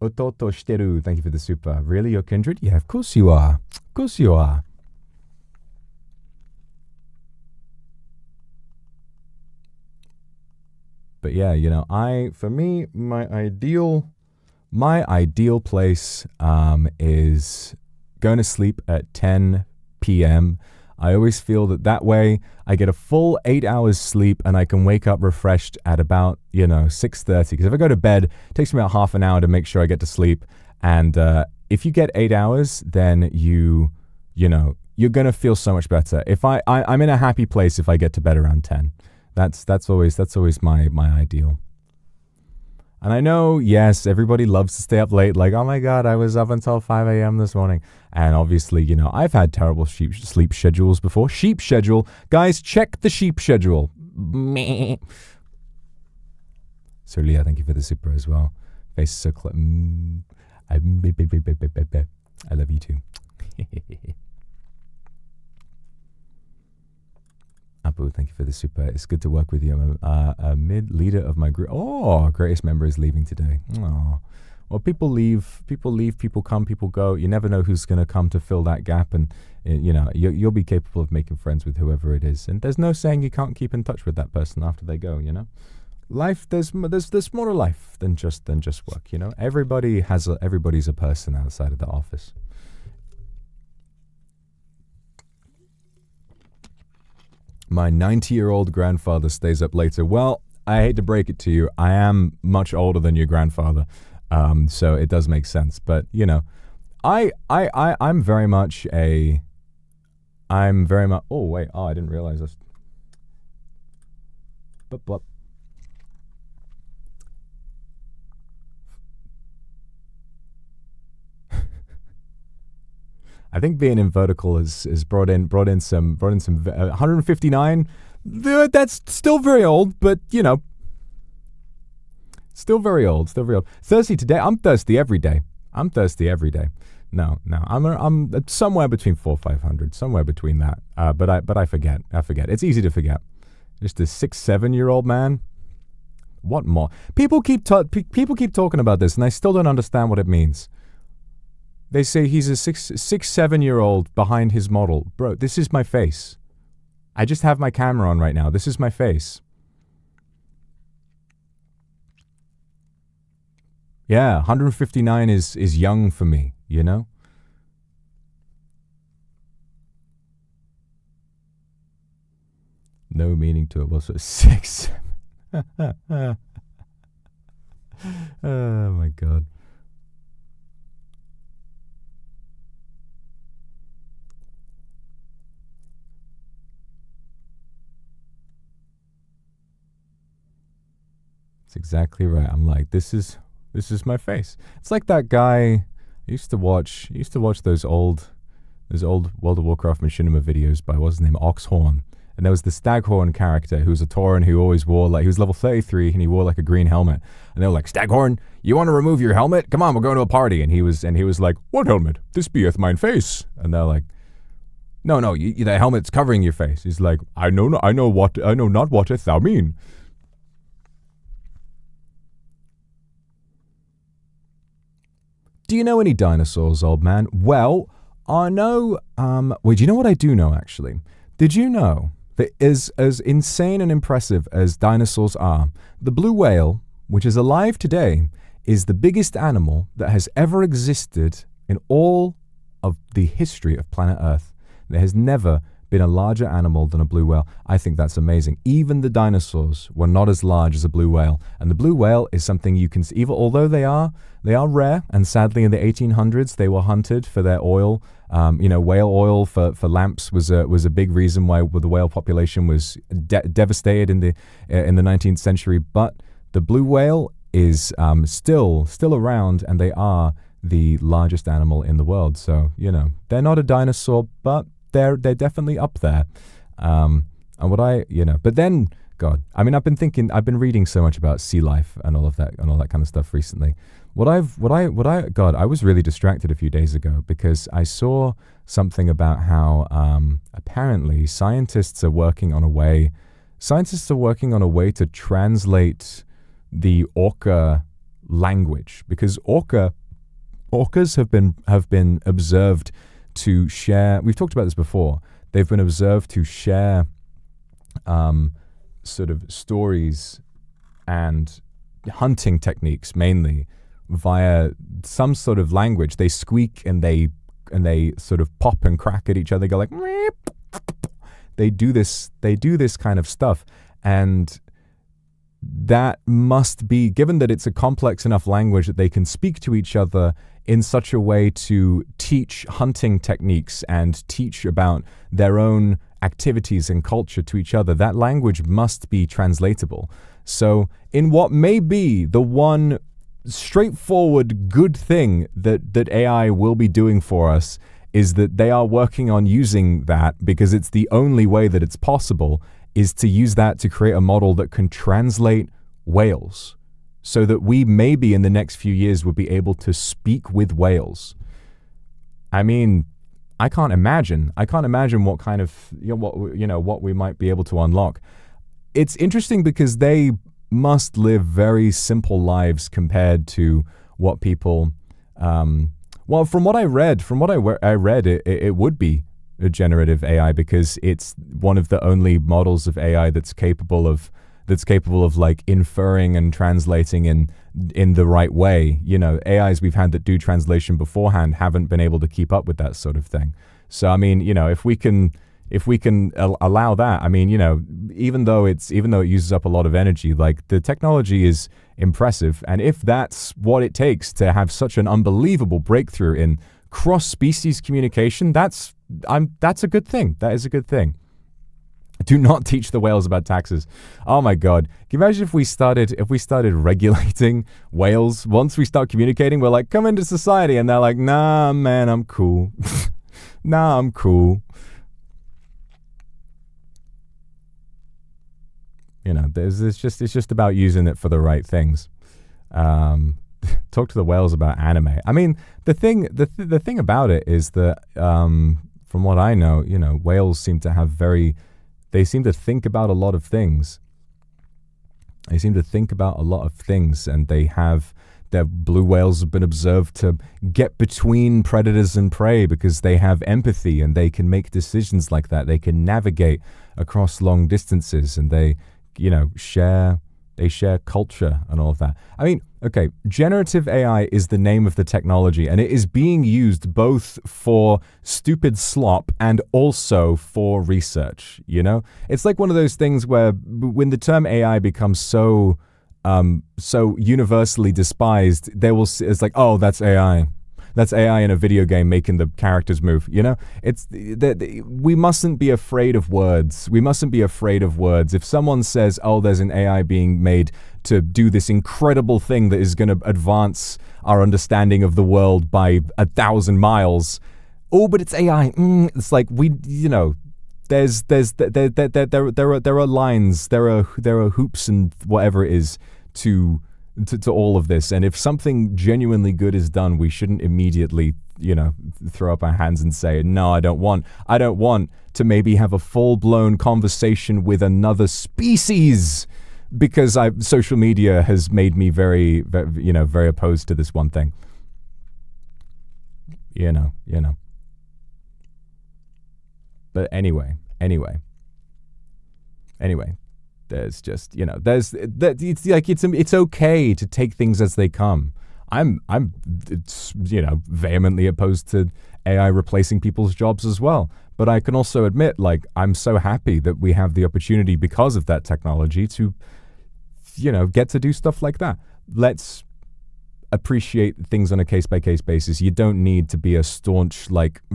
Ototo shiteru, thank you for the super. Really, you're kindred? Yeah, of course you are. Of course you are. But yeah, you know, for me, my ideal place is going to sleep at 10 p.m. I always feel that way I get a full 8 hours sleep, and I can wake up refreshed at about, 6:30. Because if I go to bed, it takes me about half an hour to make sure I get to sleep. And if you get 8 hours, then you're going to feel so much better. If I'm in a happy place if I get to bed around 10. That's always my ideal. And I know, yes, everybody loves to stay up late. Like, oh my God, I was up until 5 a.m. this morning. And obviously, I've had terrible sleep schedules before. Sheep schedule. Guys, check the sheep schedule. So Leah, thank you for the super as well. Face is so close. I love you too. Abu, thank you for the super. It's good to work with you. I'm a mid leader of my group. Oh, greatest member is leaving today. Oh, well, people leave, people come, people go. You never know who's going to come to fill that gap, and you'll be capable of making friends with whoever it is. And there's no saying you can't keep in touch with that person after they go. Life, there's more to life than just work. Everybody's a person outside of the office. My 90-year-old grandfather stays up later. Well, I hate to break it to you. I am much older than your grandfather, so it does make sense. But I'm very much. Oh wait. Oh, I didn't realize this. But. I think being in vertical has brought in some 159. That's still very old, but still very old. Thirsty today? I'm thirsty every day. No, I'm somewhere between 400-500, somewhere between that. But I forget. It's easy to forget. Just a 6-7-year-old man. What more? People keep talking about this, and I still don't understand what it means. They say he's a 6-7-year-old behind his model. Bro, this is my face. I just have my camera on right now. This is my face. Yeah, 159 is young for me, No meaning to it. Also 6. Oh my God. That's exactly right. I'm like, this is my face. It's like that guy I used to watch those old World of Warcraft machinima videos by, what's his name, Oxhorn. And there was the Staghorn character who was a Tauren who always wore, he was level 33 and he wore a green helmet. And they were like, Staghorn, you want to remove your helmet? Come on, we're going to a party. And he was like, what helmet? This beeth mine face. And they're like, no, the helmet's covering your face. He's like, I know not what thou mean. Do you know any dinosaurs, old man? Well, I know, do you know what I do know, actually? Did you know that as insane and impressive as dinosaurs are, the blue whale, which is alive today, is the biggest animal that has ever existed in all of the history of planet Earth. There has never been a larger animal than a blue whale. I think that's amazing. Even the dinosaurs were not as large as a blue whale. And the blue whale is something you can see, although they are rare, and sadly in the 1800s they were hunted for their oil. Whale oil for lamps was a big reason why the whale population was devastated in the 19th century. But the blue whale is still around, and they are the largest animal in the world. So they're not a dinosaur, but they're definitely up there. And what I, but then, God, I mean, I've been reading so much about sea life and all that kind of stuff recently. God, I was really distracted a few days ago because I saw something about how apparently scientists are working on a way to translate the orca language, because orcas have been observed to share. We've talked about this before. They've been observed to share sort of stories and hunting techniques mainly via some sort of language. They squeak and they sort of pop and crack at each other. They go like, they do this kind of stuff. And that must be, given that it's a complex enough language that they can speak to each other in such a way to teach hunting techniques and teach about their own activities and culture to each other, that language must be translatable. So in what may be the one straightforward good thing that AI will be doing for us is that they are working on using that, because it's the only way that it's possible, is to use that to create a model that can translate whales, so that we maybe in the next few years will be able to speak with whales. I mean, I can't imagine what kind of, what we might be able to unlock. It's interesting because they must live very simple lives compared to what people, well, from what I read, it would be a generative AI, because it's one of the only models of AI that's capable of like inferring and translating in the right way. AIs we've had that do translation beforehand haven't been able to keep up with that sort of thing. So I mean, if we can allow that, I mean, even though it uses up a lot of energy, like the technology is impressive. And if that's what it takes to have such an unbelievable breakthrough in cross-species communication, that's a good thing. That is a good thing. Do not teach the whales about taxes. Oh my God. Can you imagine if we started regulating whales? Once we start communicating, we're like, come into society. And they're like, nah, man, I'm cool. Nah, I'm cool. It's just about using it for the right things. Talk to the whales about anime. I mean, the thing about it is that, from what I know, whales seem to have they seem to think about a lot of things. And their blue whales have been observed to get between predators and prey because they have empathy and they can make decisions like that. They can navigate across long distances, and they share culture and all of that. I mean, okay, generative AI is the name of the technology, and it is being used both for stupid slop and also for research, It's like one of those things where when the term AI becomes so universally despised, it's like, oh, that's AI. That's AI in a video game making the characters move, It's we mustn't be afraid of words. If someone says, oh, there's an AI being made to do this incredible thing that is going to advance our understanding of the world by 1,000 miles. Oh, but it's AI. It's like there are lines, there are hoops and whatever it is to all of this. And if something genuinely good is done, we shouldn't immediately, throw up our hands and say, no, I don't want to maybe have a full-blown conversation with another species, because social media has made me very, very opposed to this one thing. But anyway, there's just, it's okay to take things as they come. I'm vehemently opposed to AI replacing people's jobs as well. But I can also admit, I'm so happy that we have the opportunity because of that technology to, get to do stuff like that. Let's appreciate things on a case-by-case basis. You don't need to be a staunch,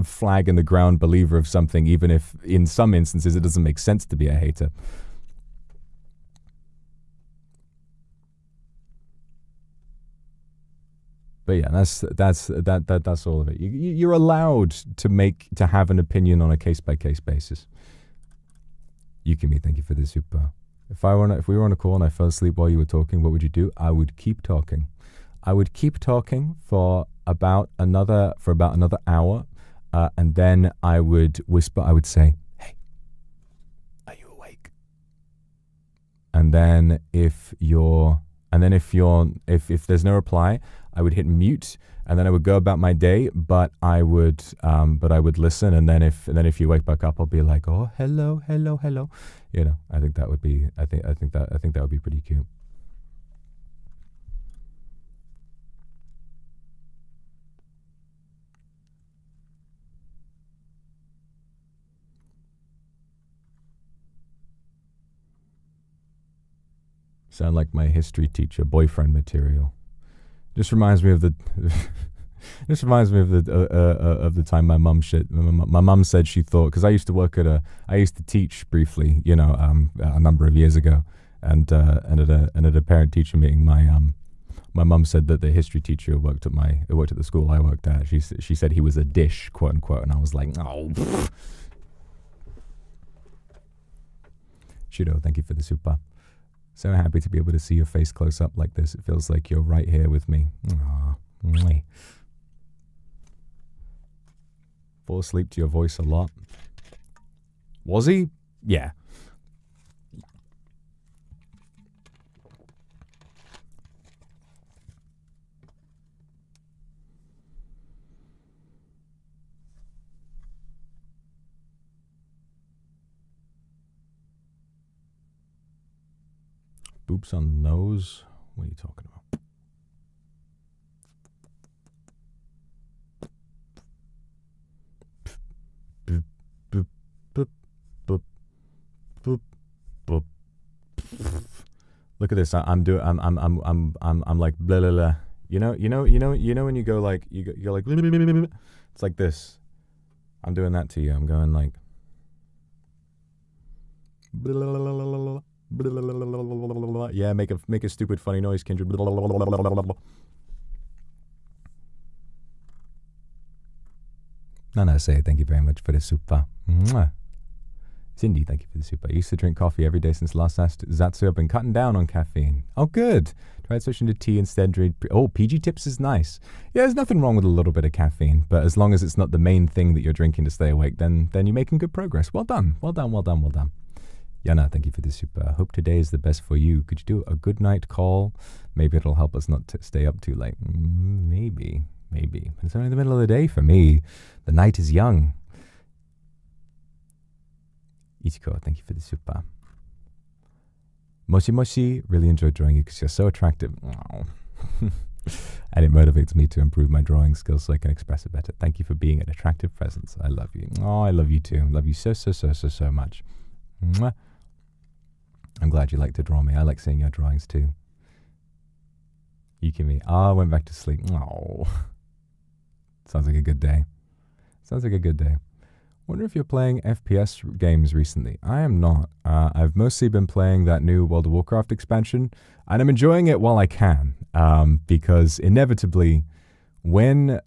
flag in the ground believer of something, even if in some instances it doesn't make sense to be a hater. But yeah, that's all of it. You're allowed to have an opinion on a case-by-case basis. Yukimi, thank you for the super. If we were on a call and I fell asleep while you were talking, what would you do? I would keep talking. I would keep talking for about another hour, and then I would whisper. I would say, "Hey, are you awake?" And then if there's no reply, I would hit mute, and then I would go about my day. But I would listen, and then if you wake back up, I'll be like, "Oh, hello, hello, hello." You know, I think that would be pretty cute. Sound like my history teacher boyfriend material. Just reminds me of the of the time my mum said she thought, because I used to teach briefly, you know, a number of years ago, and at a parent teacher meeting, my mum said that the history teacher who worked at the school I worked at, she said he was a dish, quote unquote, and I was like, oh. Shudo, thank you for the super. So happy to be able to see your face close up like this. It feels like you're right here with me. Aww. Fall asleep to your voice a lot. Was he? Yeah. Boops on the nose? What are you talking about? Look at this. I'm like blah blah blah. You know when you go like you're like blah, blah, blah, blah, blah. It's like this. I'm doing that to you. I'm going like blah, blah, blah, blah, blah. Yeah, make a stupid funny noise, Kindred. Nana say thank you very much for the super. Mwah. Cindy, thank you for the super. I used to drink coffee every day since last Zatsu. I've been cutting down on caffeine. Oh, good. Tried switching to tea instead. PG Tips is nice. Yeah, there's nothing wrong with a little bit of caffeine, but as long as it's not the main thing that you're drinking to stay awake, then you're making good progress. Well done. Well done, well done, well done. Yana, thank you for the super. I hope today is the best for you. Could you do a good night call? Maybe it'll help us not to stay up too late. Maybe. It's only the middle of the day for me. The night is young. Ichiko, thank you for the super. Moshi Moshi, really enjoyed drawing you because you're so attractive. And it motivates me to improve my drawing skills so I can express it better. Thank you for being an attractive presence. I love you. Oh, I love you too. I love you so much. Mwah. I'm glad you like to draw me. I like seeing your drawings too. Yukimi. I went back to sleep. Oh. Sounds like a good day. Wonder if you're playing FPS games recently. I am not. I've mostly been playing that new World of Warcraft expansion, and I'm enjoying it while I can, because inevitably, when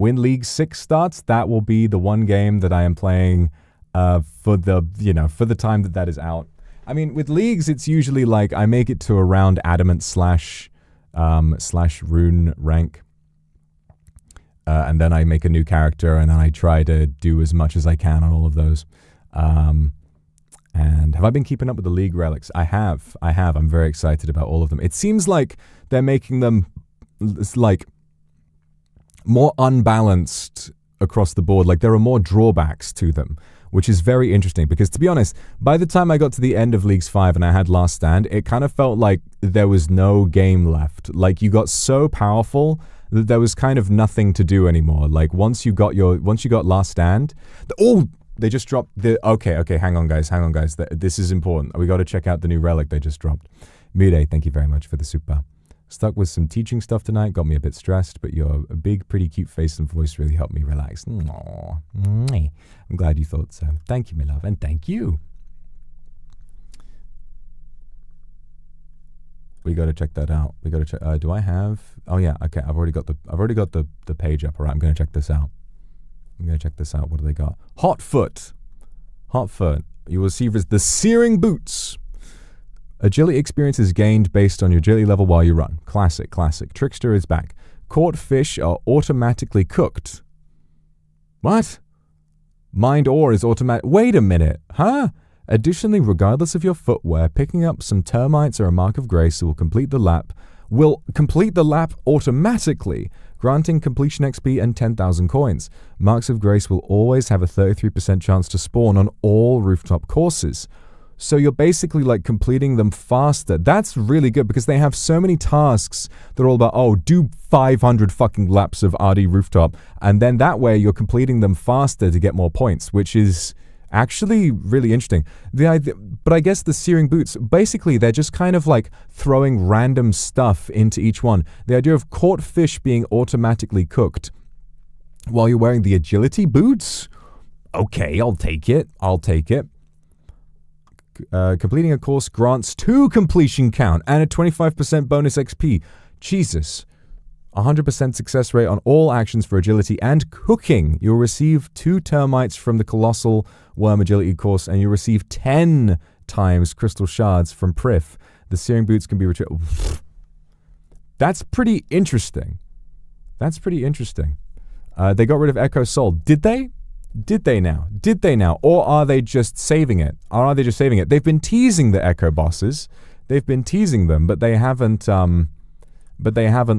League 6 starts, that will be the one game that I am playing for the time that is out. I mean, with Leagues, it's usually like I make it to around Adamant / Rune rank. And then I make a new character, and then I try to do as much as I can on all of those. And have I been keeping up with the League relics? I have. I'm very excited about all of them. It seems like they're making them like more unbalanced across the board. Like there are more drawbacks to them, which is very interesting. Because to be honest, by the time I got to the end of Leagues 5 and I had Last Stand, it kind of felt like there was no game left. Like you got so powerful that there was kind of nothing to do anymore. Like once you got Last Stand, they just dropped the okay, hang on guys, this is important. We got to check out the new relic they just dropped. Mire, thank you very much for the super. Stuck with some teaching stuff tonight, got me a bit stressed, but your big pretty cute face and voice really helped me relax. Aww. I'm glad you thought so. Thank you, my love, and thank you. We got to check that out. We got to check. Do I have? Oh yeah. Okay. I've already got the page up. All right. I'm going to check this out. What do they got? Hotfoot. Hot foot. You will receive the searing boots. Agility experience is gained based on your agility level while you run. Classic, classic. Trickster is back. Caught fish are automatically cooked. What? Mined ore is automatic. Wait a minute. Huh? Additionally, regardless of your footwear, picking up some termites or a mark of grace will complete the lap automatically, granting completion XP and 10,000 coins. Marks of grace will always have a 33% chance to spawn on all rooftop courses. So you're basically like completing them faster. That's really good because they have so many tasks that are all about, oh, do 500 fucking laps of RD rooftop. And then that way you're completing them faster to get more points, which is actually really interesting. But I guess the searing boots, basically they're just kind of like throwing random stuff into each one. The idea of caught fish being automatically cooked while you're wearing the agility boots? Okay, I'll take it. Completing a course grants 2 completion count and a 25% bonus XP. Jesus. 100% success rate on all actions for agility and cooking. You'll receive 2 termites from the colossal worm agility course, and you'll receive 10 times crystal shards from Prif. The searing boots can be retrieved. That's pretty interesting. They got rid of Echo Soul. Did they? Did they now? Or are they just saving it? They've been teasing the Echo bosses. They've been teasing them, but they haven't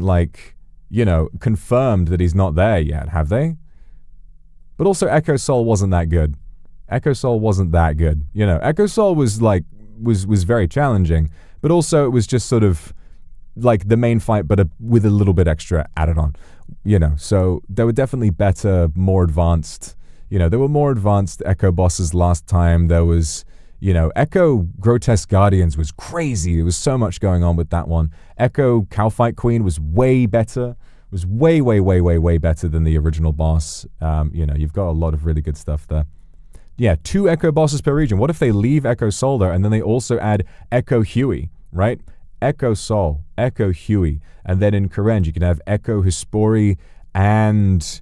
like, you know, confirmed that he's not there yet, have they? But also Echo Soul wasn't that good. You know, Echo Soul was like, was very challenging, but also it was just sort of like the main fight, but with a little bit extra added on, you know. So there were definitely better, more advanced. You know, there were more advanced Echo bosses last time. There was, you know, Echo Grotesque Guardians was crazy. There was so much going on with that one. Echo Cowfight Queen was way better. Was way better than the original boss. You know, you've got a lot of really good stuff there. Yeah, 2 Echo bosses per region. What if they leave Echo Soul there and then they also add Echo Huey, right? Echo Soul, Echo Huey. And then in Korenj, you can have Echo Hispori and,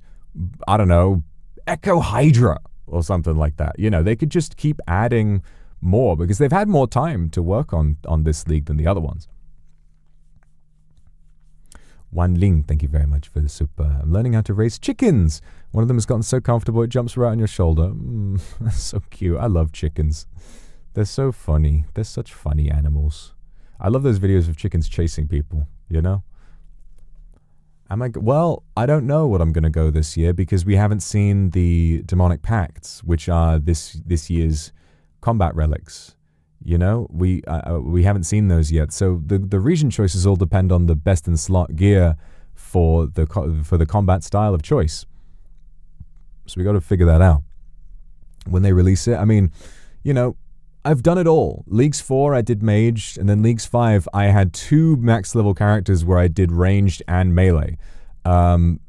I don't know, Echo Hydra or something like that. You know, they could just keep adding more because they've had more time to work on this league than the other ones. Wan Ling, thank you very much for the super. I'm learning how to raise chickens. One of them has gotten so comfortable it jumps right on your shoulder. That's so cute. I love chickens. They're so funny. They're such funny animals. I love those videos of chickens chasing people, you know? Well, I don't know what I'm going to go this year because we haven't seen the Demonic Pacts, which are this year's combat relics. You know, we haven't seen those yet. So the region choices all depend on the best in slot gear for the combat style of choice. So we got to figure that out when they release it. I mean, you know, I've done it all. Leagues 4, I did Mage, and then Leagues 5, I had 2 max level characters where I did ranged and melee.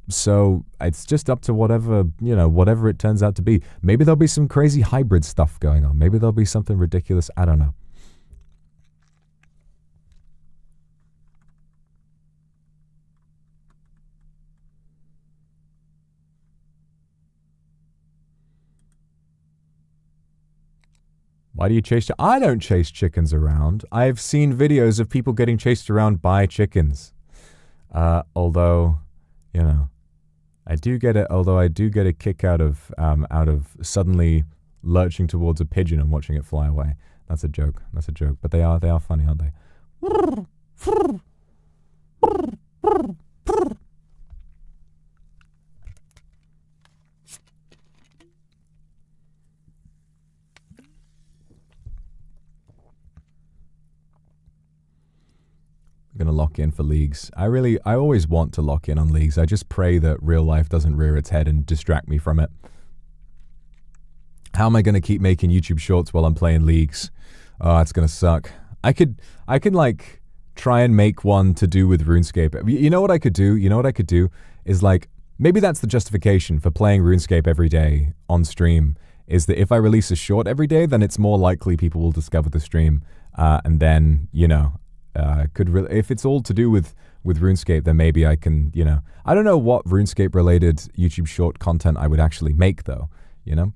So it's just up to whatever, you know, whatever it turns out to be. Maybe there'll be some crazy hybrid stuff going on. Maybe there'll be something ridiculous. I don't know. Why do you chase? I don't chase chickens around. I've seen videos of people getting chased around by chickens. Although, you know, I do get a kick out of suddenly lurching towards a pigeon and watching it fly away. That's a joke. But they are funny, aren't they? I'm going to lock in for leagues. I always want to lock in on leagues. I just pray that real life doesn't rear its head and distract me from it. How am I going to keep making YouTube shorts while I'm playing leagues? Oh, it's going to suck. I could like try and make one to do with RuneScape. You know what I could do? Is like, maybe that's the justification for playing RuneScape every day on stream, is that if I release a short every day, then it's more likely people will discover the stream. And then, you know, if it's all to do with RuneScape, then maybe I can, you know, I don't know what RuneScape related YouTube short content I would actually make though, you know.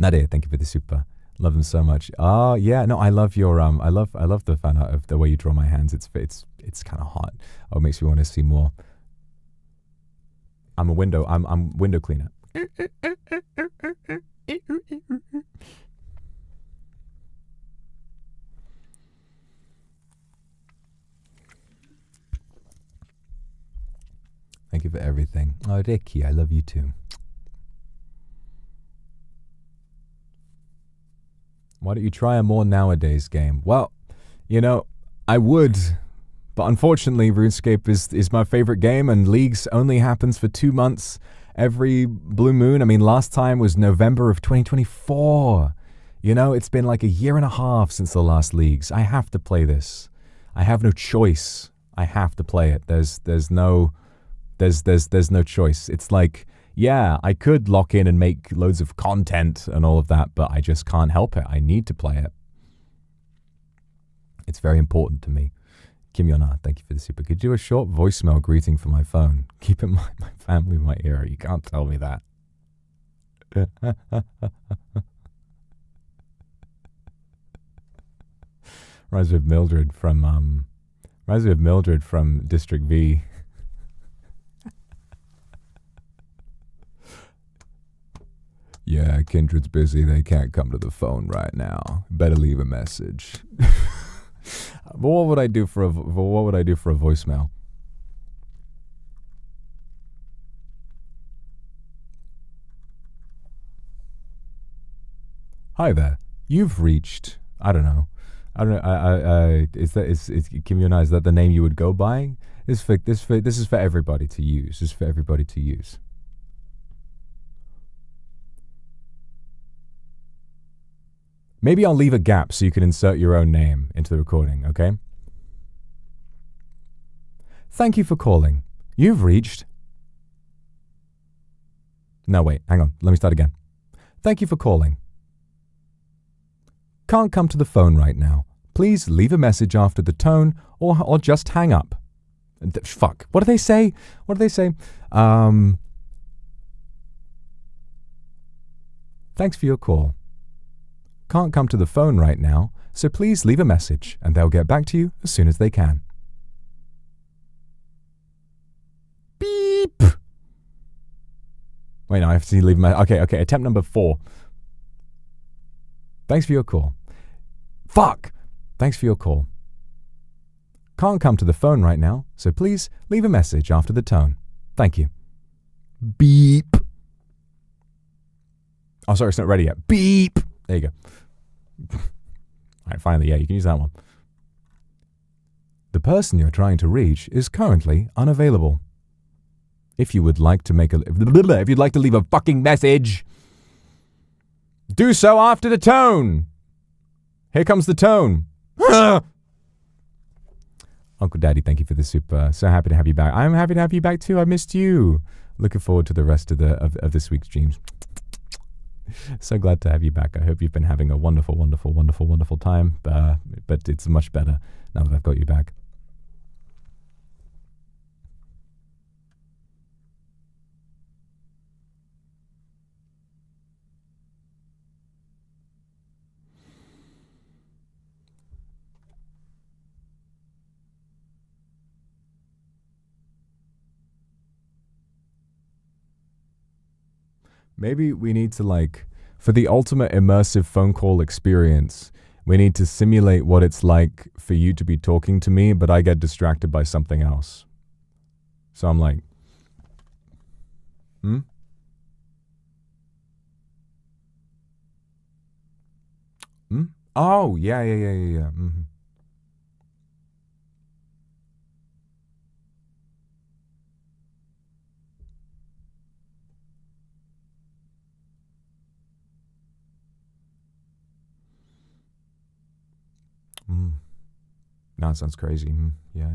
Nadia, thank you for the super. Love them so much. Oh yeah, no, I love your I love the fan art of the way you draw my hands. It's kind of hot. Oh, it makes me want to see more. I'm window cleaner. Thank you for everything. Oh, Ricky, I love you too. Why don't you try a more nowadays game? Well, you know, I would, but unfortunately RuneScape is my favorite game, and Leagues only happens for 2 months every blue moon. I mean, last time was November of 2024. You know, it's been like a year and a half since the last Leagues. I have to play this. I have no choice. I have to play it. There's no choice. It's like, yeah, I could lock in and make loads of content and all of that, but I just can't help it. I need to play it. It's very important to me. Kim Yona, thank you for the super. Could you do a short voicemail greeting for my phone? Keep in mind my family, my ear. You can't tell me that. Reminds me of Mildred from District V. Yeah, Kindred's busy. They can't come to the phone right now. Better leave a message. But what would I do for a voicemail? Hi there. You've reached. I don't know. Is Kim Yona? Is that the name you would go by? This is for everybody to use. This is for everybody to use. Maybe I'll leave a gap so you can insert your own name into the recording, okay? Thank you for calling. You've reached... No, wait, hang on. Let me start again. Thank you for calling. Can't come to the phone right now. Please leave a message after the tone or just hang up. Fuck. What do they say? Thanks for your call. Can't come to the phone right now, so please leave a message and they'll get back to you as soon as they can. Beep. Wait, no, I have to leave my... Okay, attempt number 4. Thanks for your call. Fuck! Thanks for your call. Can't come to the phone right now, so please leave a message after the tone. Thank you. Beep. Oh, sorry, it's not ready yet. Beep. There you go. All right, finally, yeah, you can use that one. The person you're trying to reach is currently unavailable. If you would like to if you'd like to leave a fucking message, do so after the tone. Here comes the tone. Uncle Daddy, thank you for the super. So happy to have you back. I'm happy to have you back too. I missed you. Looking forward to the rest of this week's streams. So glad to have you back. I hope you've been having a wonderful, wonderful, wonderful, wonderful time. But it's much better now that I've got you back. Maybe we need to, for the ultimate immersive phone call experience, we need to simulate what it's like for you to be talking to me, but I get distracted by something else. So I'm like, Oh, yeah. Mm-hmm. No, it sounds crazy. Yeah.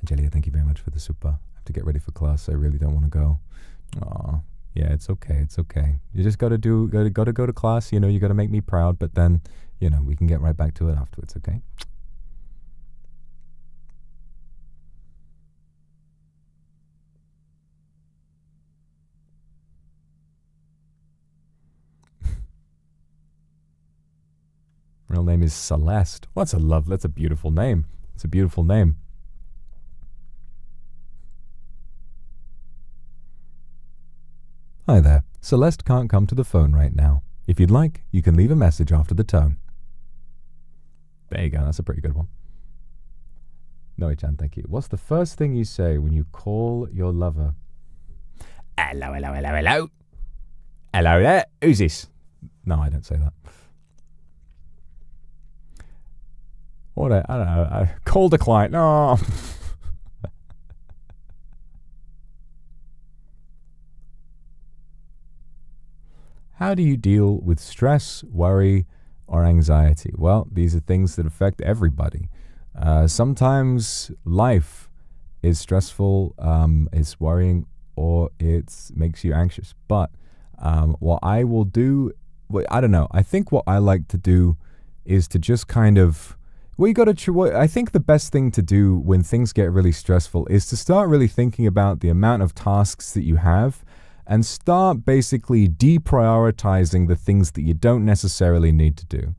Angelia, thank you very much for the super. I have to get ready for class. I really don't want to go. Aw, yeah, it's okay. You just gotta go to class. You gotta make me proud. But then, we can get right back to it afterwards. Okay. Middle name is Celeste. Well, that's a beautiful name. It's a beautiful name. Hi there. Celeste can't come to the phone right now. If you'd like, you can leave a message after the tone. There you go. That's a pretty good one. Noe-chan, thank you. What's the first thing you say when you call your lover? Hello, hello, hello, hello. Hello there. Who's this? No, I don't say that. What I don't know. I called a client. No. How do you deal with stress, worry, or anxiety? Well, these are things that affect everybody. Sometimes life is stressful, it's worrying, or it makes you anxious. But what I will do, I don't know. I think what I like to do is to just kind of, I think the best thing to do when things get really stressful is to start really thinking about the amount of tasks that you have, and start basically deprioritizing the things that you don't necessarily need to do.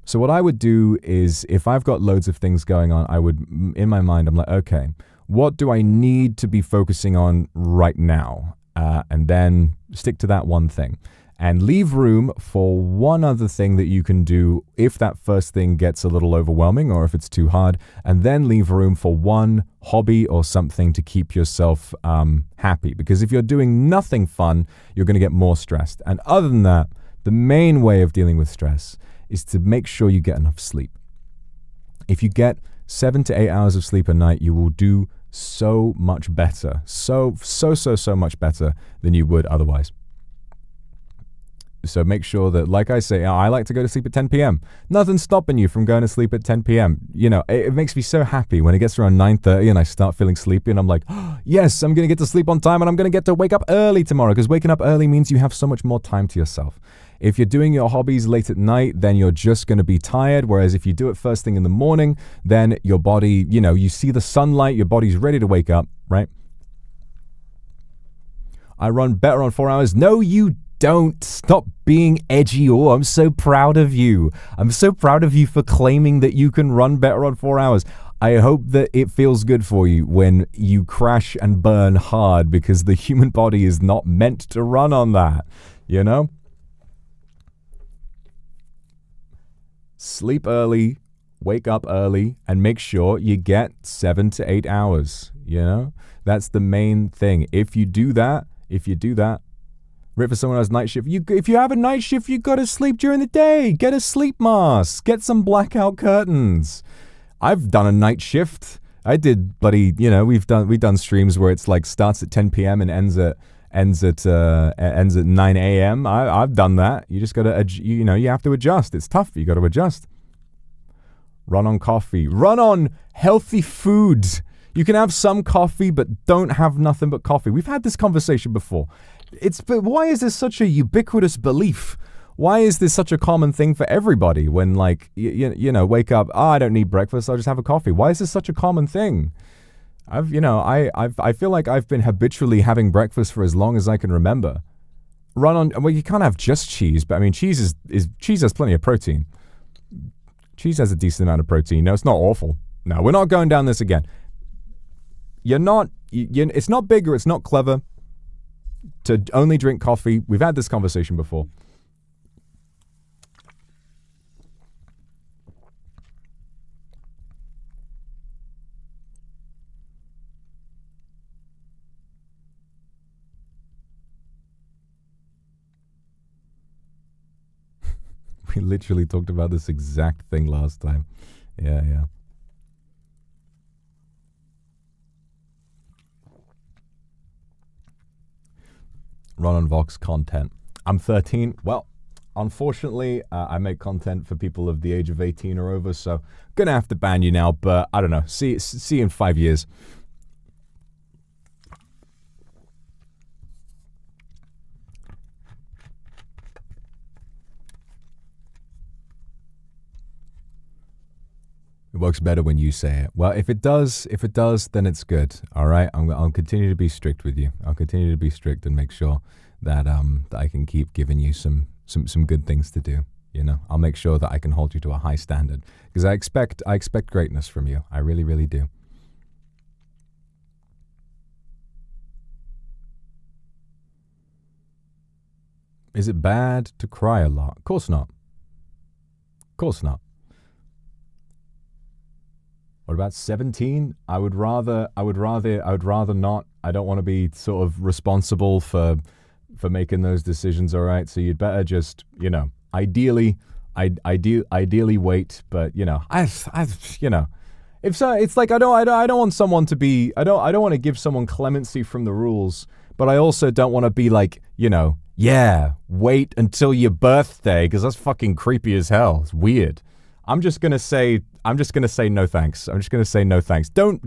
So what I would do is, if I've got loads of things going on, I would, in my mind, I'm like, okay, what do I need to be focusing on right now? And then stick to that one thing. And leave room for one other thing that you can do if that first thing gets a little overwhelming or if it's too hard. And then leave room for one hobby or something to keep yourself happy. Because if you're doing nothing fun, you're going to get more stressed. And other than that, the main way of dealing with stress is to make sure you get enough sleep. If you get 7 to 8 hours of sleep a night, you will do so much better. So much better than you would otherwise. So make sure that, like I say, I like to go to sleep at 10 p.m. Nothing's stopping you from going to sleep at 10 p.m. You know, it makes me so happy when it gets around 9:30 and I start feeling sleepy and I'm like, oh, yes, I'm going to get to sleep on time and I'm going to get to wake up early tomorrow, because waking up early means you have so much more time to yourself. If you're doing your hobbies late at night, then you're just going to be tired. Whereas if you do it first thing in the morning, then your body, you know, you see the sunlight, your body's ready to wake up, right? I run better on 4 hours. No, you don't. Stop being edgy. Oh, I'm so proud of you. I'm so proud of you for claiming that you can run better on 4 hours. I hope that it feels good for you when you crash and burn hard, because the human body is not meant to run on that, you know? Sleep early, wake up early, and make sure you get 7 to 8 hours, you know? That's the main thing. If you do that, right, for someone who has night shift, if you have a night shift, you got to sleep during the day. Get a sleep mask. Get some blackout curtains. I've done a night shift. I did, buddy. You know, we've done streams where it's like starts at 10 p.m. and ends at 9 a.m. I've done that. You just got to, you know, you have to adjust. It's tough. You got to adjust. Run on coffee. Run on healthy foods. You can have some coffee, but don't have nothing but coffee. We've had this conversation before. But why is this such a ubiquitous belief? Why is this such a common thing for everybody when, like, you know, wake up, I don't need breakfast, I'll just have a coffee. Why is this such a common thing? I feel like I've been habitually having breakfast for as long as I can remember. Well, you can't have just cheese, but I mean, cheese has plenty of protein. Cheese has a decent amount of protein. No, it's not awful. No, we're not going down this again. It's not big or it's not clever to only drink coffee. We've had this conversation before. We literally talked about this exact thing last time. Yeah. Run on Vox content. I'm 13. Well, unfortunately, I make content for people of the age of 18 or over, so gonna have to ban you now, but I don't know. See you in 5 years. It works better when you say it. Well, if it does, then it's good. All right, I'll continue to be strict with you. I'll continue to be strict and make sure that that I can keep giving you some good things to do. You know, I'll make sure that I can hold you to a high standard because I expect greatness from you. I really, really do. Is it bad to cry a lot? Of course not. Of course not. What about 17? I would rather not. I don't want to be sort of responsible for making those decisions, all right? So you'd better just, you know, ideally wait, but you know, you know, if so, it's like I don't want someone to be, I don't want to give someone clemency from the rules, but I also don't want to be like, you know, yeah, wait until your birthday because that's fucking creepy as hell. It's weird. I'm just gonna say no thanks. I'm just gonna say no thanks. Don't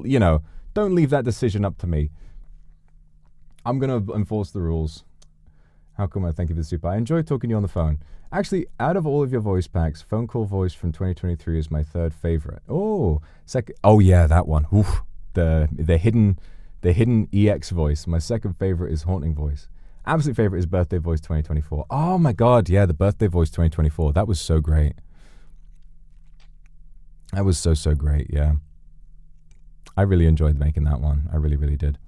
you know? Don't leave that decision up to me. I'm gonna enforce the rules. How come? Thank you for the super. I enjoy talking to you on the phone. Actually, out of all of your voice packs, phone call voice from 2023 is my third favorite. Oh, second. Oh yeah, that one. Oof. The hidden EX voice. My second favorite is haunting voice. Absolute favorite is birthday voice 2024. Oh my god, yeah, the birthday voice 2024. That was so great. That was so great, yeah. I really enjoyed making that one. I really, really did.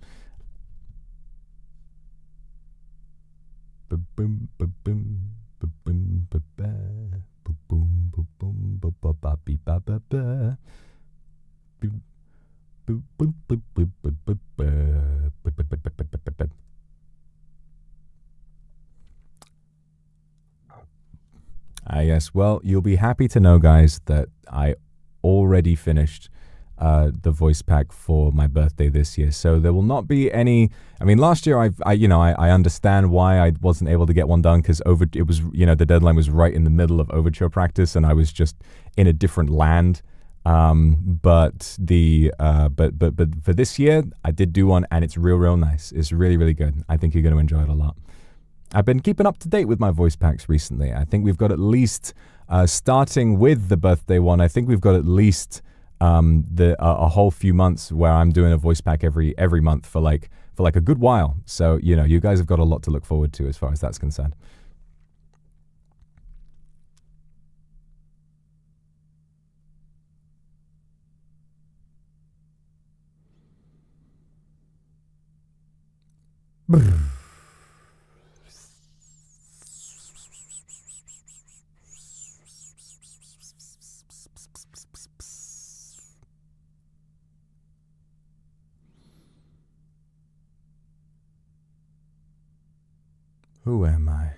Yes, well, you'll be happy to know, guys, that I already finished the voice pack for my birthday this year, so there will not be any. I mean, last year I understand why I wasn't able to get one done because it was, you know, the deadline was right in the middle of overture practice and I was just in a different land. But for this year I did do one and it's real nice. It's really, really good. I think you're going to enjoy it a lot. I've been keeping up to date with my voice packs recently. I think we've got at least starting with the birthday one. I think we've got at least a whole few months where I'm doing a voice pack every month for like a good while. So, you know, you guys have got a lot to look forward to as far as that's concerned. Who am I?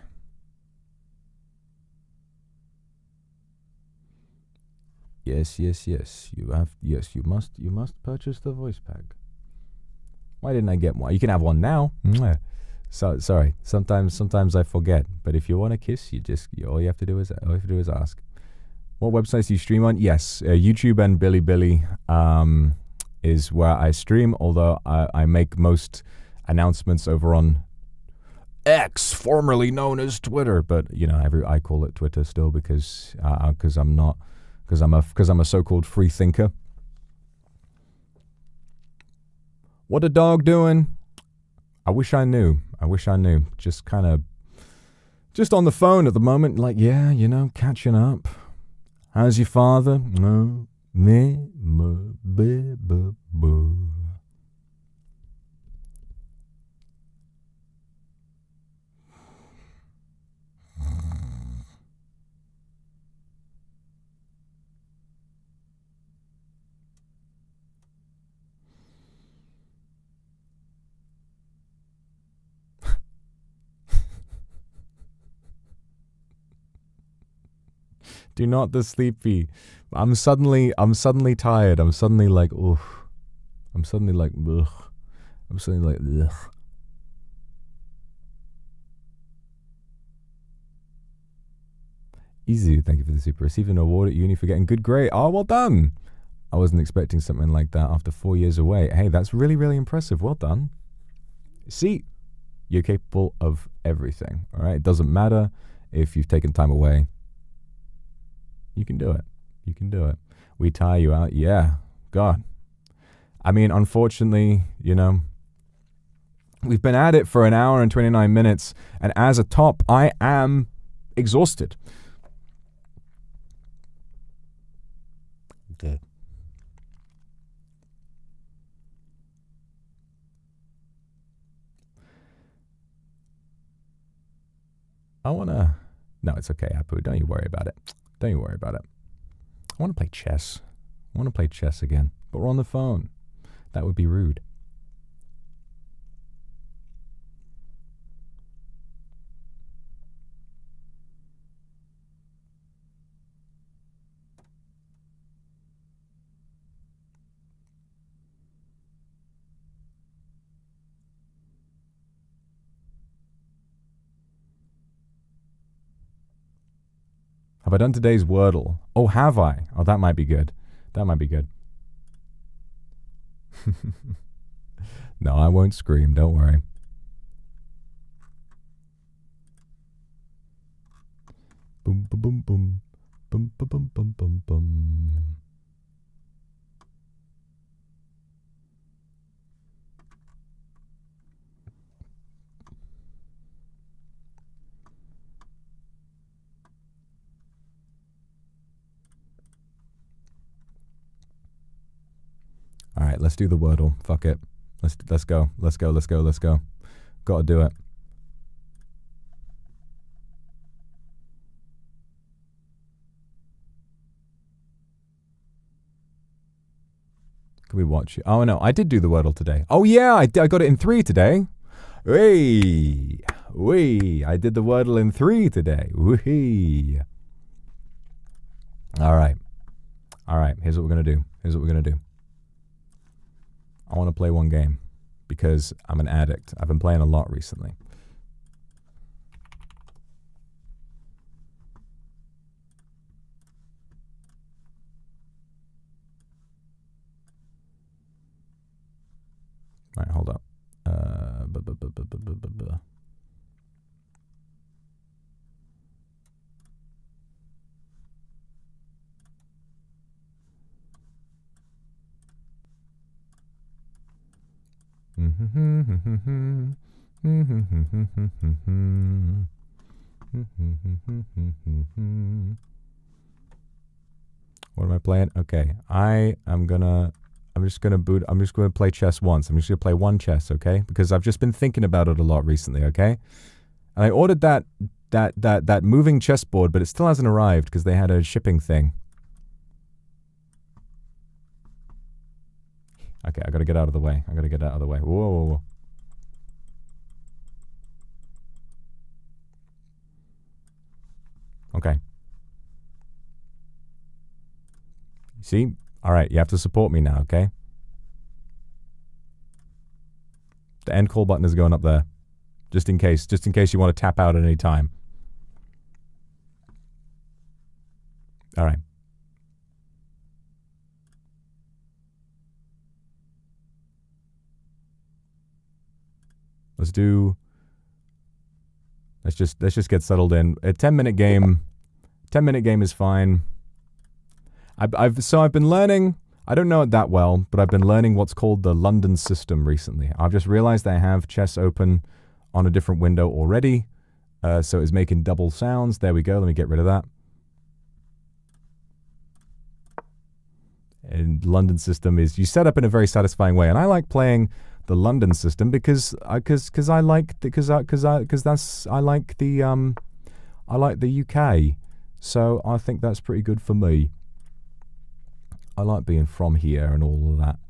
Yes. You must purchase the voice pack. Why didn't I get one? You can have one now. So sorry. Sometimes I forget. But if you want a kiss, all you have to do is ask. What websites do you stream on? Yes, YouTube and Bilibili is where I stream. Although I make most announcements over on X, formerly known as Twitter, but you know, I call it Twitter still because I'm a so-called free thinker. What a dog doing? I wish I knew. Just on the phone at the moment, like, yeah, you know, catching up. How's your father? No, me, Do not the sleepy. I'm suddenly tired. I'm suddenly like, oof. I'm suddenly like, ugh. I'm suddenly like, ugh. Izu, thank you for the super. Received an award at uni for getting good grade. Oh, well done. I wasn't expecting something like that after 4 years away. Hey, that's really, really impressive. Well done. See, you're capable of everything. All right. It doesn't matter if you've taken time away. You can do it. You can do it. We tire you out. Yeah. God. I mean, unfortunately, you know, we've been at it for an hour and 29 minutes. And as a top, I am exhausted. Okay. I wanna... No, it's okay, Apu. Don't you worry about it. Don't you worry about it. I want to play chess. I want to play chess again. But we're on the phone. That would be rude. Have I done today's Wordle? Oh, have I? Oh, that might be good. That might be good. No, I won't scream. Don't worry. Boom, boom, boom, boom. Boom, boom, boom, boom, boom, boom. All right, let's do the Wordle. Fuck it. Let's go. Let's go. Let's go. Let's go. Gotta do it. Can we watch it? Oh no, I did do the Wordle today. Oh yeah, I got it in 3 today. Wee, I did the Wordle in 3 today. Wee. All right. Here's what we're gonna do. I want to play one game because I'm an addict. I've been playing a lot recently. All right, hold up. What am I playing? Okay, I'm just gonna play chess once. I'm just gonna play one chess, okay? Because I've just been thinking about it a lot recently, okay? And I ordered that moving chessboard, but it still hasn't arrived because they had a shipping thing. Okay, I gotta get out of the way. Whoa. Okay. See? All right, you have to support me now, okay? The end call button is going up there. Just in case you want to tap out at any time. All right. Let's just get settled in. A 10-minute game. 10-minute game is fine. I've been learning, I don't know it that well, but I've been learning what's called the London system recently. I've just realized I have chess open on a different window already. So it's making double sounds. There we go. Let me get rid of that. And London system is you set up in a very satisfying way, and I like playing the London system because I like the UK, so I think that's pretty good for me. I like being from here and all of that.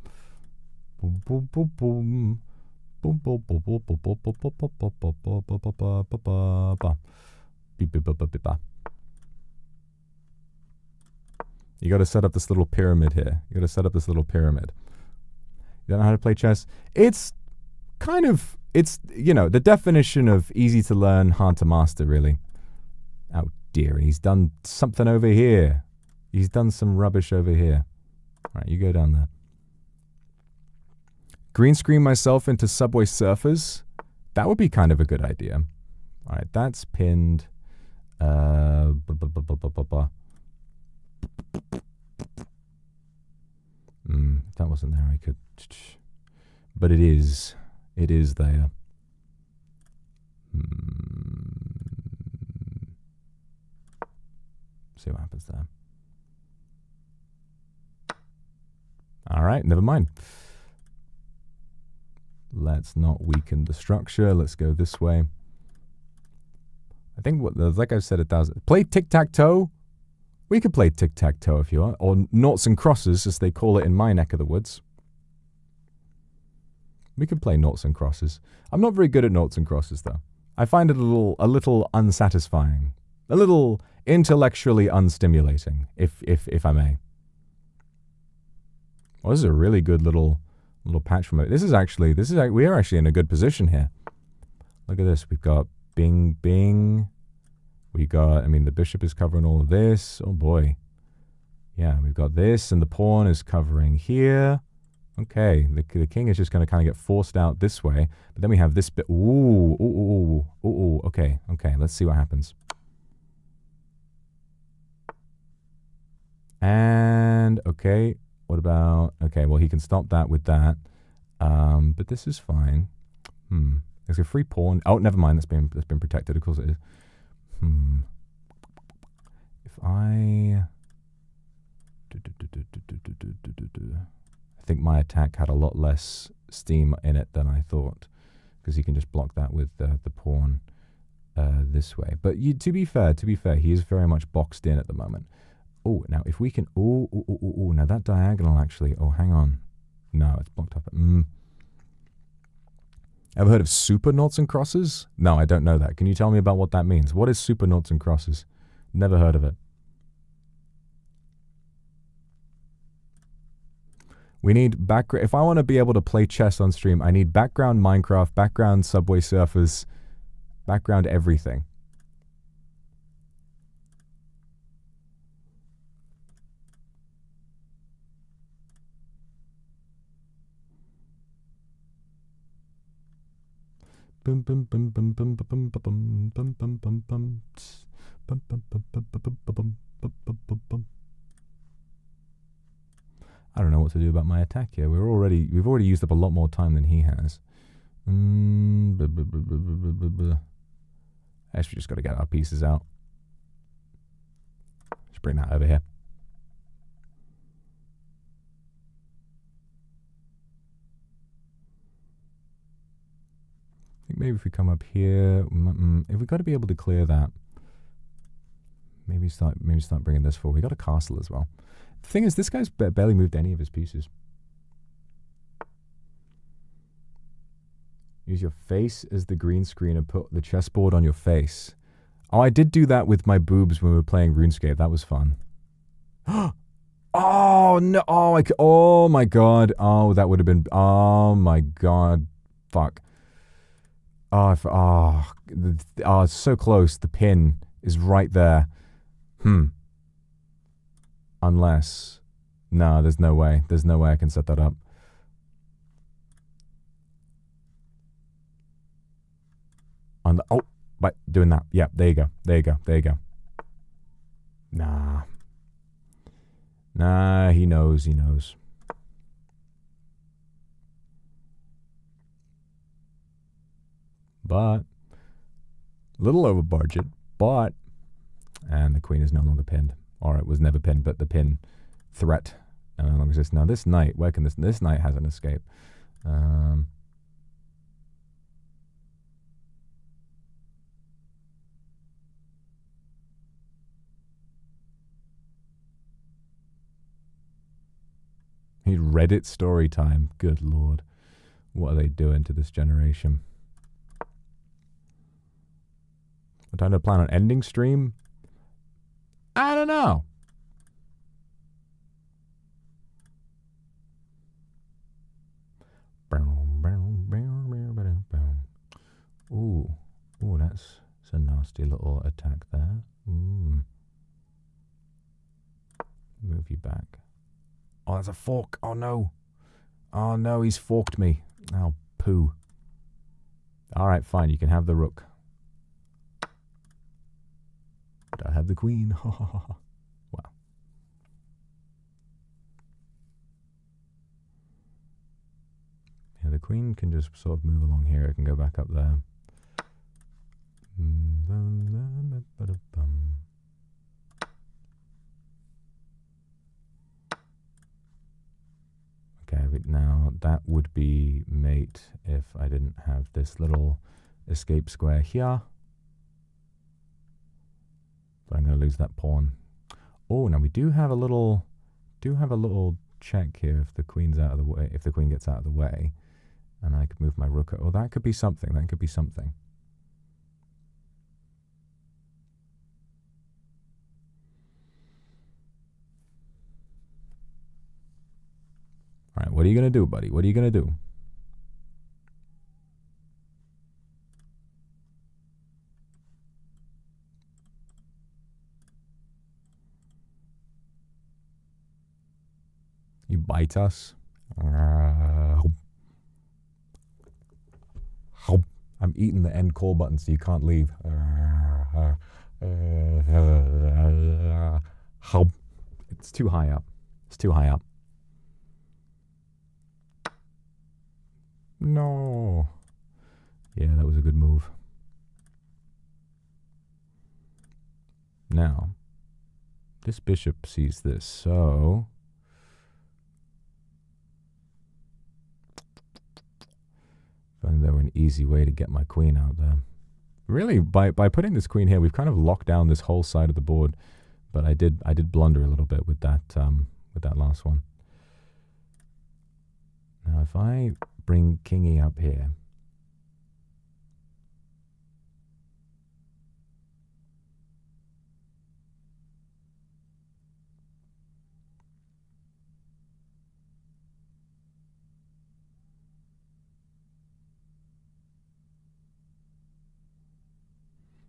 You got to set up this little pyramid here. You don't know how to play chess? It's kind of, the definition of easy to learn, hard to master, really. Oh dear, and he's done something over here. He's done some rubbish over here. All right, you go down there. Green screen myself into Subway Surfers. That would be kind of a good idea. All right, that's pinned. If that wasn't there, I could. But it is. It is there. See what happens there. right, never mind. Let's not weaken the structure. Let's go this way. I think, like I've said 1,000. Play tic-tac-toe? We could play tic-tac-toe if you want. Or noughts and crosses, as they call it in my neck of the woods. We could play noughts and crosses. I'm not very good at noughts and crosses, though. I find it a little unsatisfying. A little intellectually unstimulating, if I may. Well, this is a really good little patch from it. We are actually in a good position here. Look at this. We've got bing, bing. We got, I mean, the bishop is covering all of this. Oh boy. Yeah, we've got this, and the pawn is covering here. Okay, the king is just going to kind of get forced out this way. But then we have this bit. Ooh, ooh, ooh, ooh, ooh. Okay, let's see what happens. And, okay, what about, okay, well, he can stop that with that. But this is fine. There's a free pawn. Oh, never mind, that's been protected, of course it is. If I think my attack had a lot less steam in it than I thought, because he can just block that with the pawn this way. But to be fair, he is very much boxed in at the moment. Oh, now if we can, now that diagonal actually, oh, hang on. No, it's blocked up. Ever heard of super noughts and crosses? No, I don't know that. Can you tell me about what that means? What is super noughts and crosses? Never heard of it. We need background. If I want to be able to play chess on stream, I need background Minecraft, background Subway Surfers, background everything. Bum bum bum bum bum bum bum bum bum bum bum bum bum bum bum bum bum. I don't know what to do about my attack here. We've already used up a lot more time than he has. Actually, just got to get our pieces out. Just bring that over here. I think maybe if we come up here, if we got to be able to clear that, maybe start bringing this forward. We got a castle as well. The thing is, this guy's barely moved any of his pieces. Use your face as the green screen and put the chessboard on your face. Oh, I did do that with my boobs when we were playing RuneScape. That was fun. Oh no! Oh my god! Oh, that would have been. Oh my god! Fuck. Oh, it's so close. The pin is right there. Unless, no, there's no way. There's no way I can set that up. By doing that. Yeah, there you go. There you go. There you go. Nah, he knows. He knows. But, little over budget, but, and the queen is no longer pinned. Or it was never pinned, but the pin threat no longer exists. Now this knight, where can this knight has an escape? He Reddit story time. Good lord. What are they doing to this generation? What time do I plan on ending stream? I don't know. Ooh, that's a nasty little attack there. Move you back. Oh, that's a fork. Oh no. Oh no, he's forked me. Oh, poo. Alright, fine, you can have the rook. But I have the queen. Wow. Yeah, the queen can just sort of move along here. It can go back up there. Right, now that would be mate if I didn't have this little escape square here. But I'm going to lose that pawn. Oh, now we do have a little check here if the queen's out of the way, if the queen gets out of the way. And I could move my rook. Oh, that could be something. That could be something. All right, what are you going to do, buddy? What are you going to do? You bite us? I'm eating the end call button so you can't leave. It's too high up. It's too high up. No. Yeah, that was a good move. Now, this bishop sees this, so... And there were an easy way to get my queen out there. Really, by putting this queen here, we've kind of locked down this whole side of the board. But I did blunder a little bit with that last one. Now, if I bring kingy up here,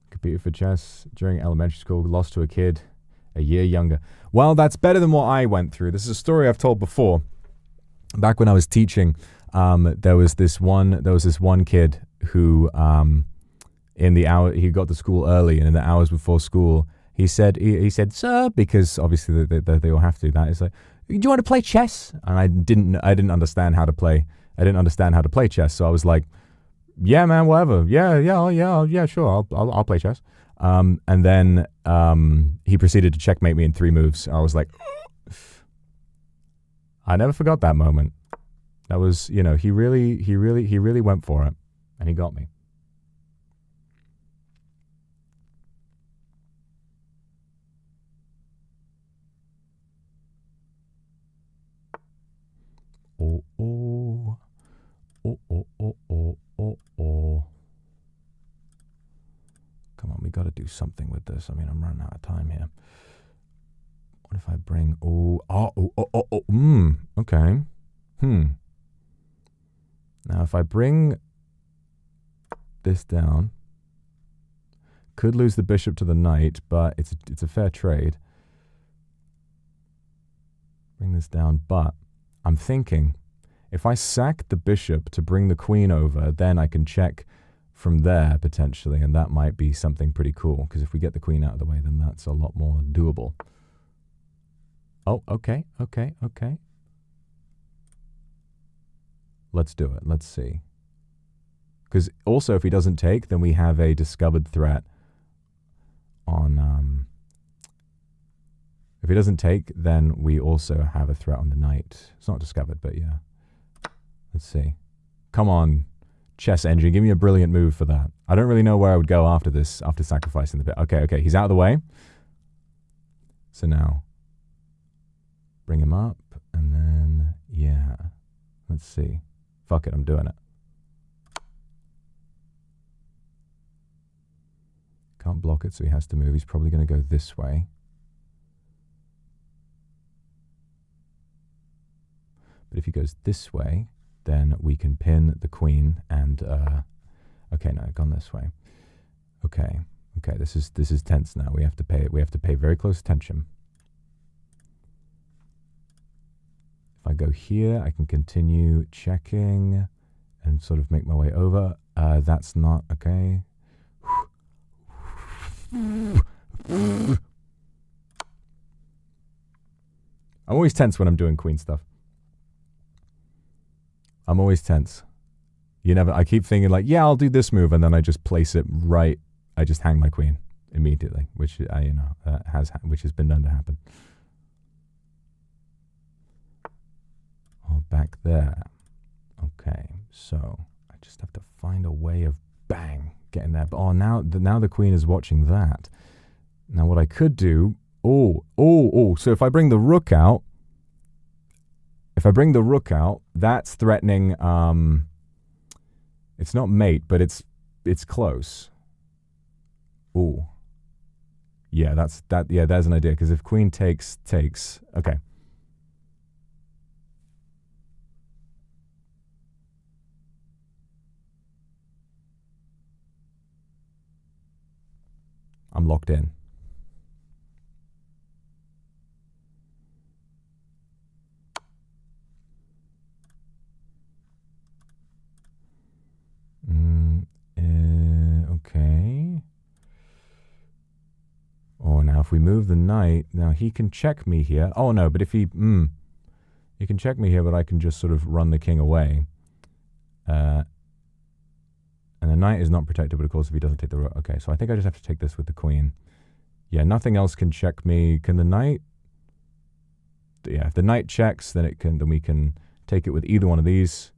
competed for chess during elementary school, lost to a kid a year younger. Well, that's better than what I went through. This is a story I've told before. Back when I was teaching, there was this one kid who, in the hour he got to school early, and in the hours before school, he said, "Sir," because obviously they all have to do that. He's like, "Do you want to play chess?" And I didn't understand how to play. I didn't understand how to play chess, so I was like, "Yeah, man, whatever. Yeah, sure. I'll play chess." And then he proceeded to checkmate me in 3 moves. I was like, I never forgot that moment. That was, he really went for it, and he got me. Oh. Come on, we got to do something with this. I mean, I'm running out of time here. What if I bring... Okay. Now, if I bring this down, could lose the bishop to the knight, but it's a fair trade. Bring this down, but I'm thinking if I sack the bishop to bring the queen over, then I can check from there potentially, and that might be something pretty cool, because if we get the queen out of the way, then that's a lot more doable. Oh, okay. Let's do it. Let's see. Because also, if he doesn't take, then we have a discovered threat on... If he doesn't take, then we also have a threat on the knight. It's not discovered, but yeah. Let's see. Come on, chess engine. Give me a brilliant move for that. I don't really know where I would go after this, after sacrificing the bit. Okay. He's out of the way. So now, bring him up, and then, yeah. Let's see. Fuck it, I'm doing it. Can't block it, so he has to move. He's probably going to go this way. But if he goes this way, then we can pin the queen and, okay, no, gone this way. Okay, this is tense now. We have to pay very close attention. If I go here, I can continue checking and sort of make my way over. That's not, okay. I'm always tense when I'm doing queen stuff. I'm always tense. I keep thinking like, yeah, I'll do this move, and then I just place it right. I just hang my queen immediately, which which has been known to happen. Oh back there. Okay, so I just have to find a way of bang getting there. But oh, now the queen is watching that. Now what I could do, so if I bring the rook out, that's threatening, it's not mate, but it's close. Ooh. Yeah, there's an idea, because if queen takes, okay. I'm locked in. Okay. Oh, now if we move the knight, now he can check me here. Oh no, but if he can check me here, but I can just sort of run the king away. And the knight is not protected, but of course if he doesn't take the rook. Okay, so I think I just have to take this with the queen. Yeah, nothing else can check me. Can the knight? Yeah, if the knight checks, then we can take it with either one of these.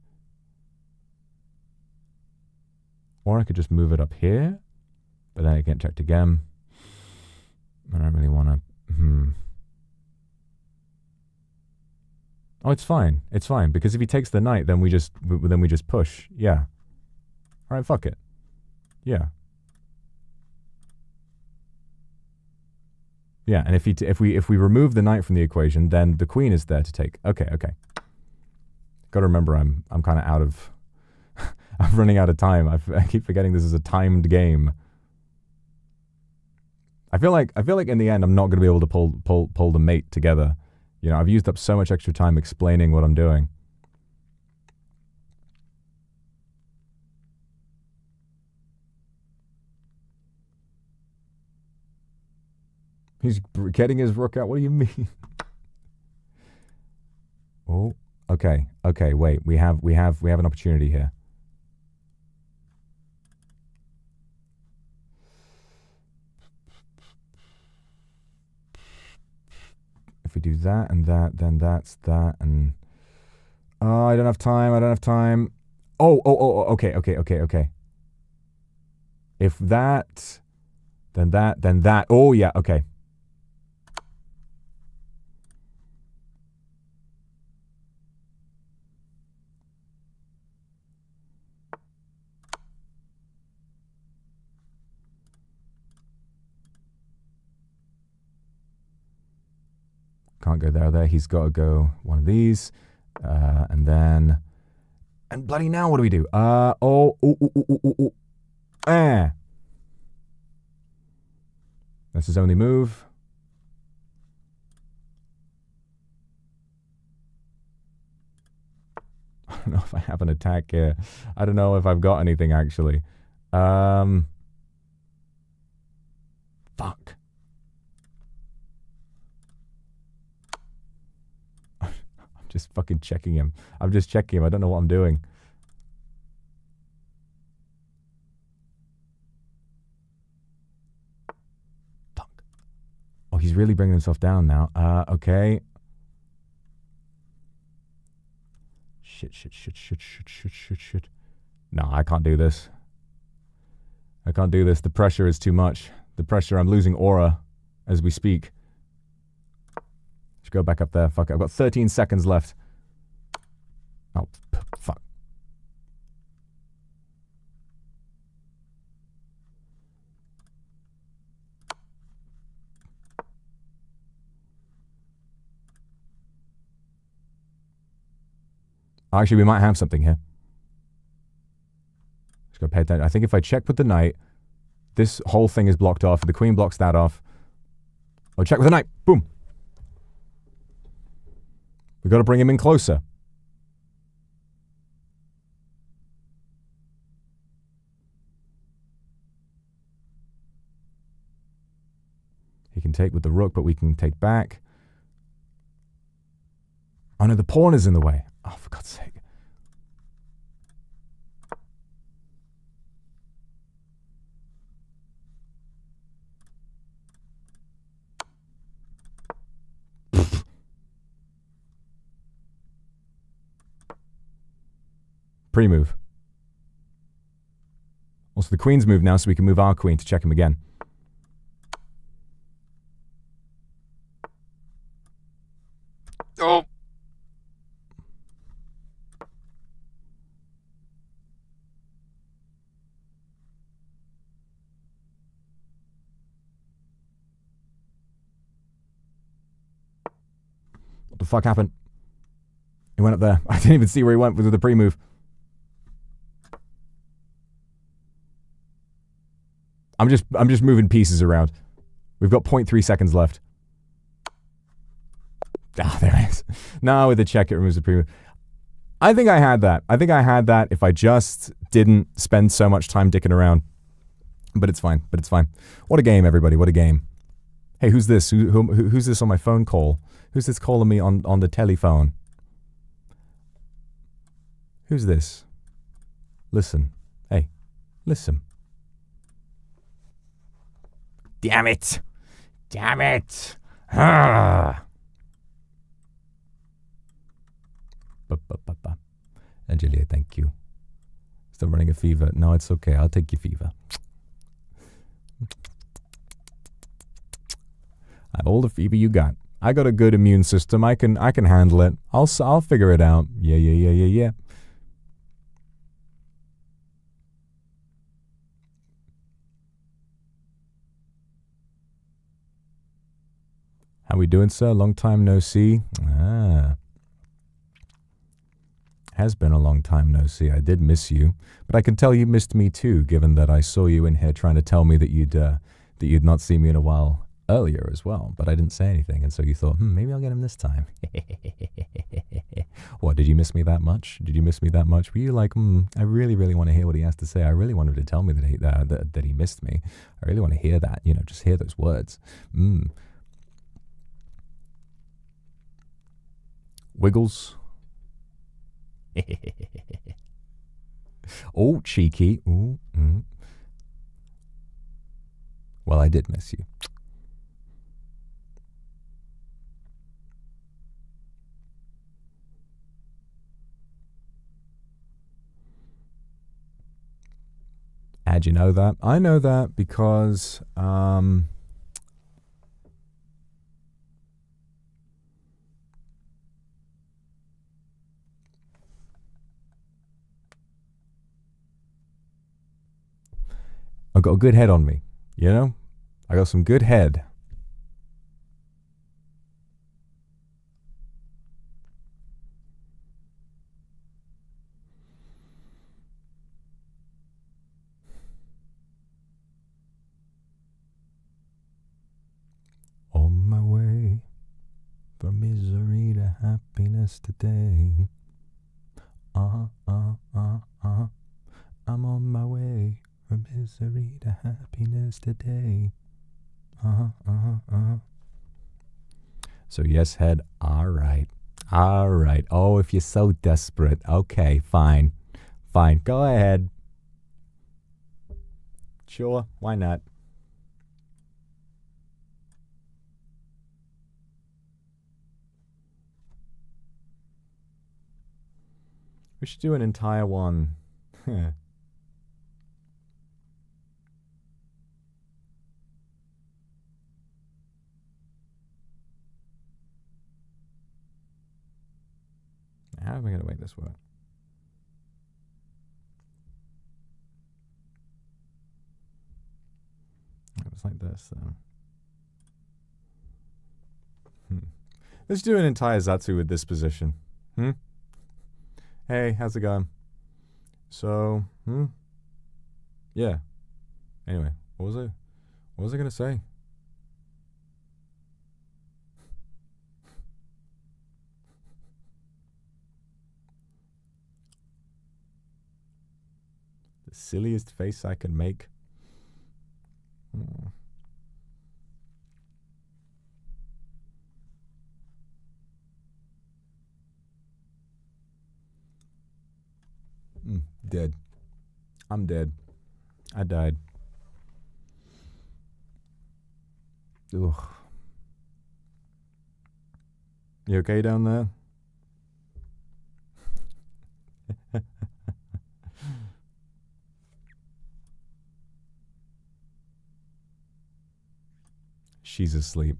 Or I could just move it up here, but then it get checked again. I don't really want to. Oh, it's fine. It's fine, because if he takes the knight, then we just push. Yeah. All right, fuck it. Yeah. Yeah, and if we remove the knight from the equation, then the queen is there to take. Okay. Got to remember, I'm kind of out of. I'm running out of time. I keep forgetting this is a timed game. I feel like in the end I'm not going to be able to pull the mate together. You know, I've used up so much extra time explaining what I'm doing. He's getting his rook out. What do you mean? Oh, okay. Wait, we have an opportunity here. If we do that and that, then that's that, and oh, I don't have time. Oh, okay. If that, then that. Oh yeah, okay. Can't go there. He's got to go one of these. And then... And bloody now, what do we do? That's his only move. I don't know if I have an attack here. I don't know if I've got anything, actually. Fuck. Just fucking checking him. I'm just checking him. I don't know what I'm doing. Fuck. Oh, he's really bringing himself down now. Okay. Shit. No, I can't do this. The pressure is too much. I'm losing aura as we speak. Let's go back up there. Fuck it. I've got 13 seconds left. Oh, fuck. Actually, we might have something here. Let's go pay attention. I think if I check with the knight, this whole thing is blocked off. The queen blocks that off. I'll check with the knight. Boom. We've got to bring him in closer. He can take with the rook, but we can take back. Oh no, the pawn is in the way. Oh, for God's sake. Pre-move. Also, the queen's moved now, so we can move our queen to check him again. Oh. What the fuck happened? He went up there. I didn't even see where he went with the pre-move. I'm just moving pieces around. We've got 0.3 seconds left. Ah, there it is. Now with the check, it removes the pre-move. I think I had that. I think I had that if I just didn't spend so much time dicking around. But it's fine. But it's fine. What a game, everybody. What a game. Hey, who's this? Who's this on my phone call? Who's this calling me on the telephone? Who's this? Listen. Hey, listen. Damn it. Damn it. Ah. Angelia, thank you. Still running a fever. No, it's okay. I'll take your fever. I have all the fever you got. I got a good immune system. I can handle it. I'll figure it out. Yeah. How we doing, sir? Long time no see. Has been a long time no see. I did miss you, but I can tell you missed me too, given that I saw you in here trying to tell me that you'd not seen me in a while earlier as well. But I didn't say anything, and so you thought, maybe I'll get him this time. What? Did you miss me that much? Did you miss me that much? Were you like, I really, really want to hear what he has to say. I really wanted to tell me that he missed me. I really want to hear that. Just hear those words. Wiggles. Oh, cheeky. Ooh, Well, I did miss you. How'd you know that? I know that because I've got a good head on me, I got some good head. On my way from misery to happiness today. I'm on my way from misery to happiness today. So yes, head. All right. Oh, if you're so desperate. Okay, fine. Go ahead. Sure, why not? We should do an entire one. How am I going to make this work? It was like this. Let's do an entire Zatsu with this position. Hey, how's it going? So, yeah. Anyway, what was I going to say? The silliest face I can make. Dead. I'm dead. I died. Ugh. You okay down there? She's asleep.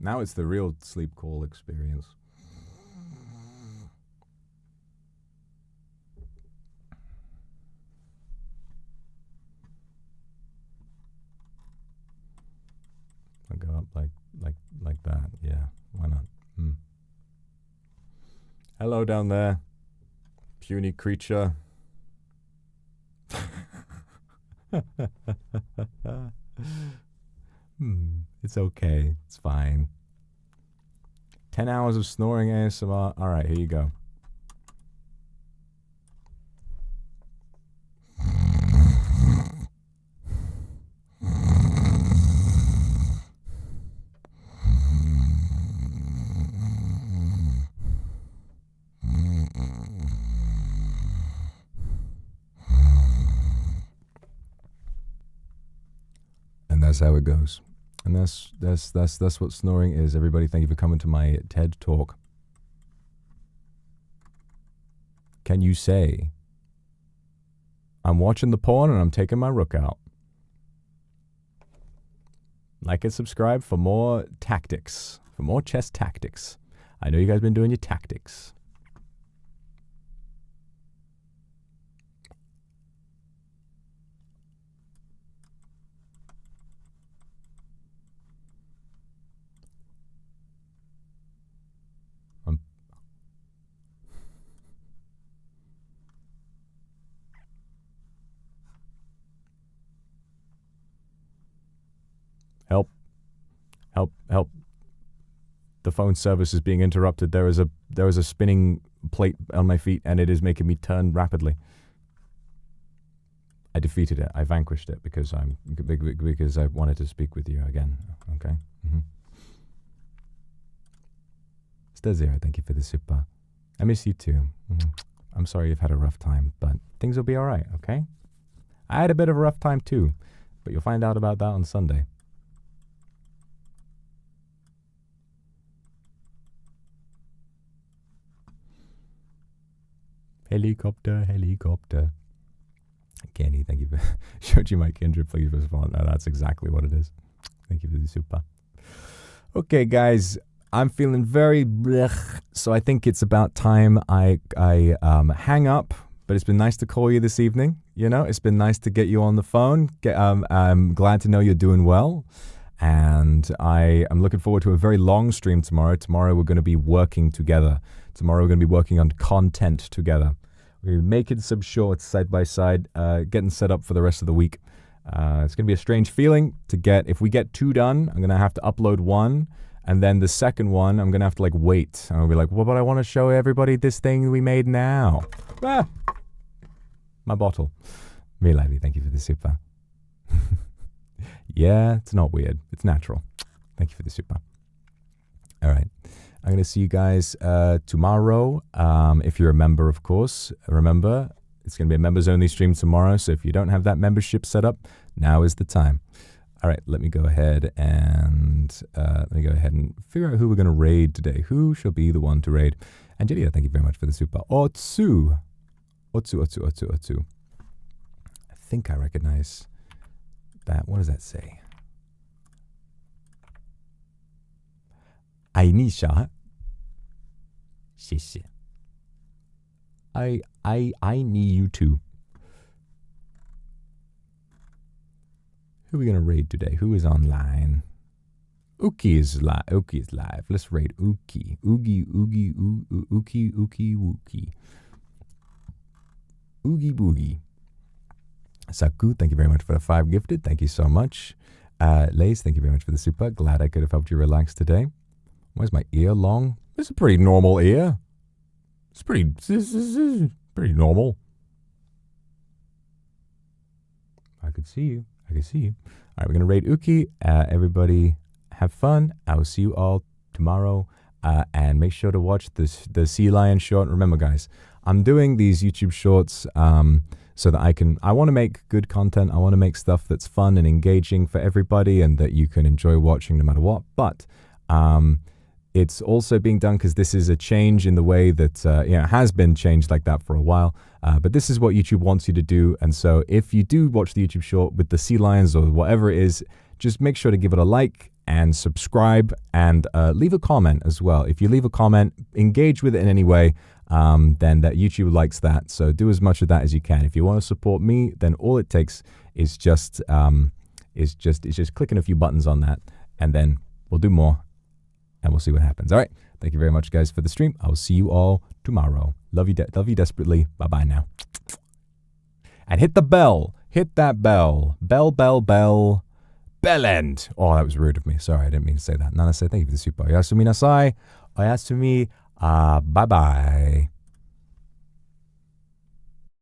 Now it's the real sleep call experience. I'll go up like that. Yeah, why not? Hello down there, puny creature. It's okay. It's fine. 10 hours of snoring ASMR. All right, here you go. And that's how it goes. And that's what snoring is. Everybody, thank you for coming to my TED Talk. Can you say, I'm watching the porn and I'm taking my rook out? Like and subscribe for more tactics, for more chess tactics. I know you guys been doing your tactics. Help. The phone service is being interrupted. There is a spinning plate on my feet and it is making me turn rapidly. I defeated it. I vanquished it because I wanted to speak with you again. Okay. Stazira, thank you for the super. I miss you too. I'm sorry you've had a rough time, but things will be all right. Okay. I had a bit of a rough time too, but you'll find out about that on Sunday. Helicopter. Kenny, thank you for showed you my kindred. Please respond. No, that's exactly what it is. Thank you for the super. Okay, guys, I'm feeling very blech, so I think it's about time I hang up. But it's been nice to call you this evening. You know, it's been nice to get you on the phone. I'm glad to know you're doing well. And I am looking forward to a very long stream tomorrow. Tomorrow we're going to be working together. Tomorrow we're going to be working on content together. We're making some shorts side by side, getting set up for the rest of the week. It's going to be a strange feeling to get. If we get 2 done, I'm going to have to upload 1. And then the second one, I'm going to have to wait. And I'll be like, well, but I want to show everybody this thing we made now. Ah, my bottle. Milady, thank you for the super. Yeah, it's not weird. It's natural. Thank you for the super. All right. I'm going to see you guys tomorrow. If you're a member, of course. Remember, it's going to be a members-only stream tomorrow. So if you don't have that membership set up, now is the time. All right, let me go ahead and figure out who we're going to raid today. Who shall be the one to raid? Angelia, thank you very much for the super. Otsu. I think I recognize that. What does that say? Ainisha. Xie. I need you too. Who are we gonna raid today? Who is online? Uki is live. Let's raid Uki. Oogie Wookie. Oogie Boogie. Saku, thank you very much for the 5 gifted. Thank you so much. Lace, thank you very much for the super. Glad I could have helped you relax today. Why is my ear long? It's a pretty normal ear. It's pretty normal. I could see you. All right, we're going to raid Uki. Everybody have fun. I will see you all tomorrow. And make sure to watch the Sea Lion short. Remember, guys, I'm doing these YouTube shorts so that I want to make good content. I want to make stuff that's fun and engaging for everybody and that you can enjoy watching no matter what. But It's also being done because this is a change in the way that it has been changed like that for a while. But this is what YouTube wants you to do. And so if you do watch the YouTube short with the sea lions or whatever it is, just make sure to give it a like and subscribe and leave a comment as well. If you leave a comment, engage with it in any way, then that YouTube likes that. So do as much of that as you can. If you want to support me, then all it takes is just clicking a few buttons on that, and then we'll do more. And we'll see what happens. All right. Thank you very much, guys, for the stream. I will see you all tomorrow. Love you desperately. Bye-bye now. And hit the bell. Hit that bell. Bell, bell, bell. Bell end. Oh, that was rude of me. Sorry, I didn't mean to say that. Nana said, thank you for the super. Oyasumi nasai. Oyasumi. Bye-bye.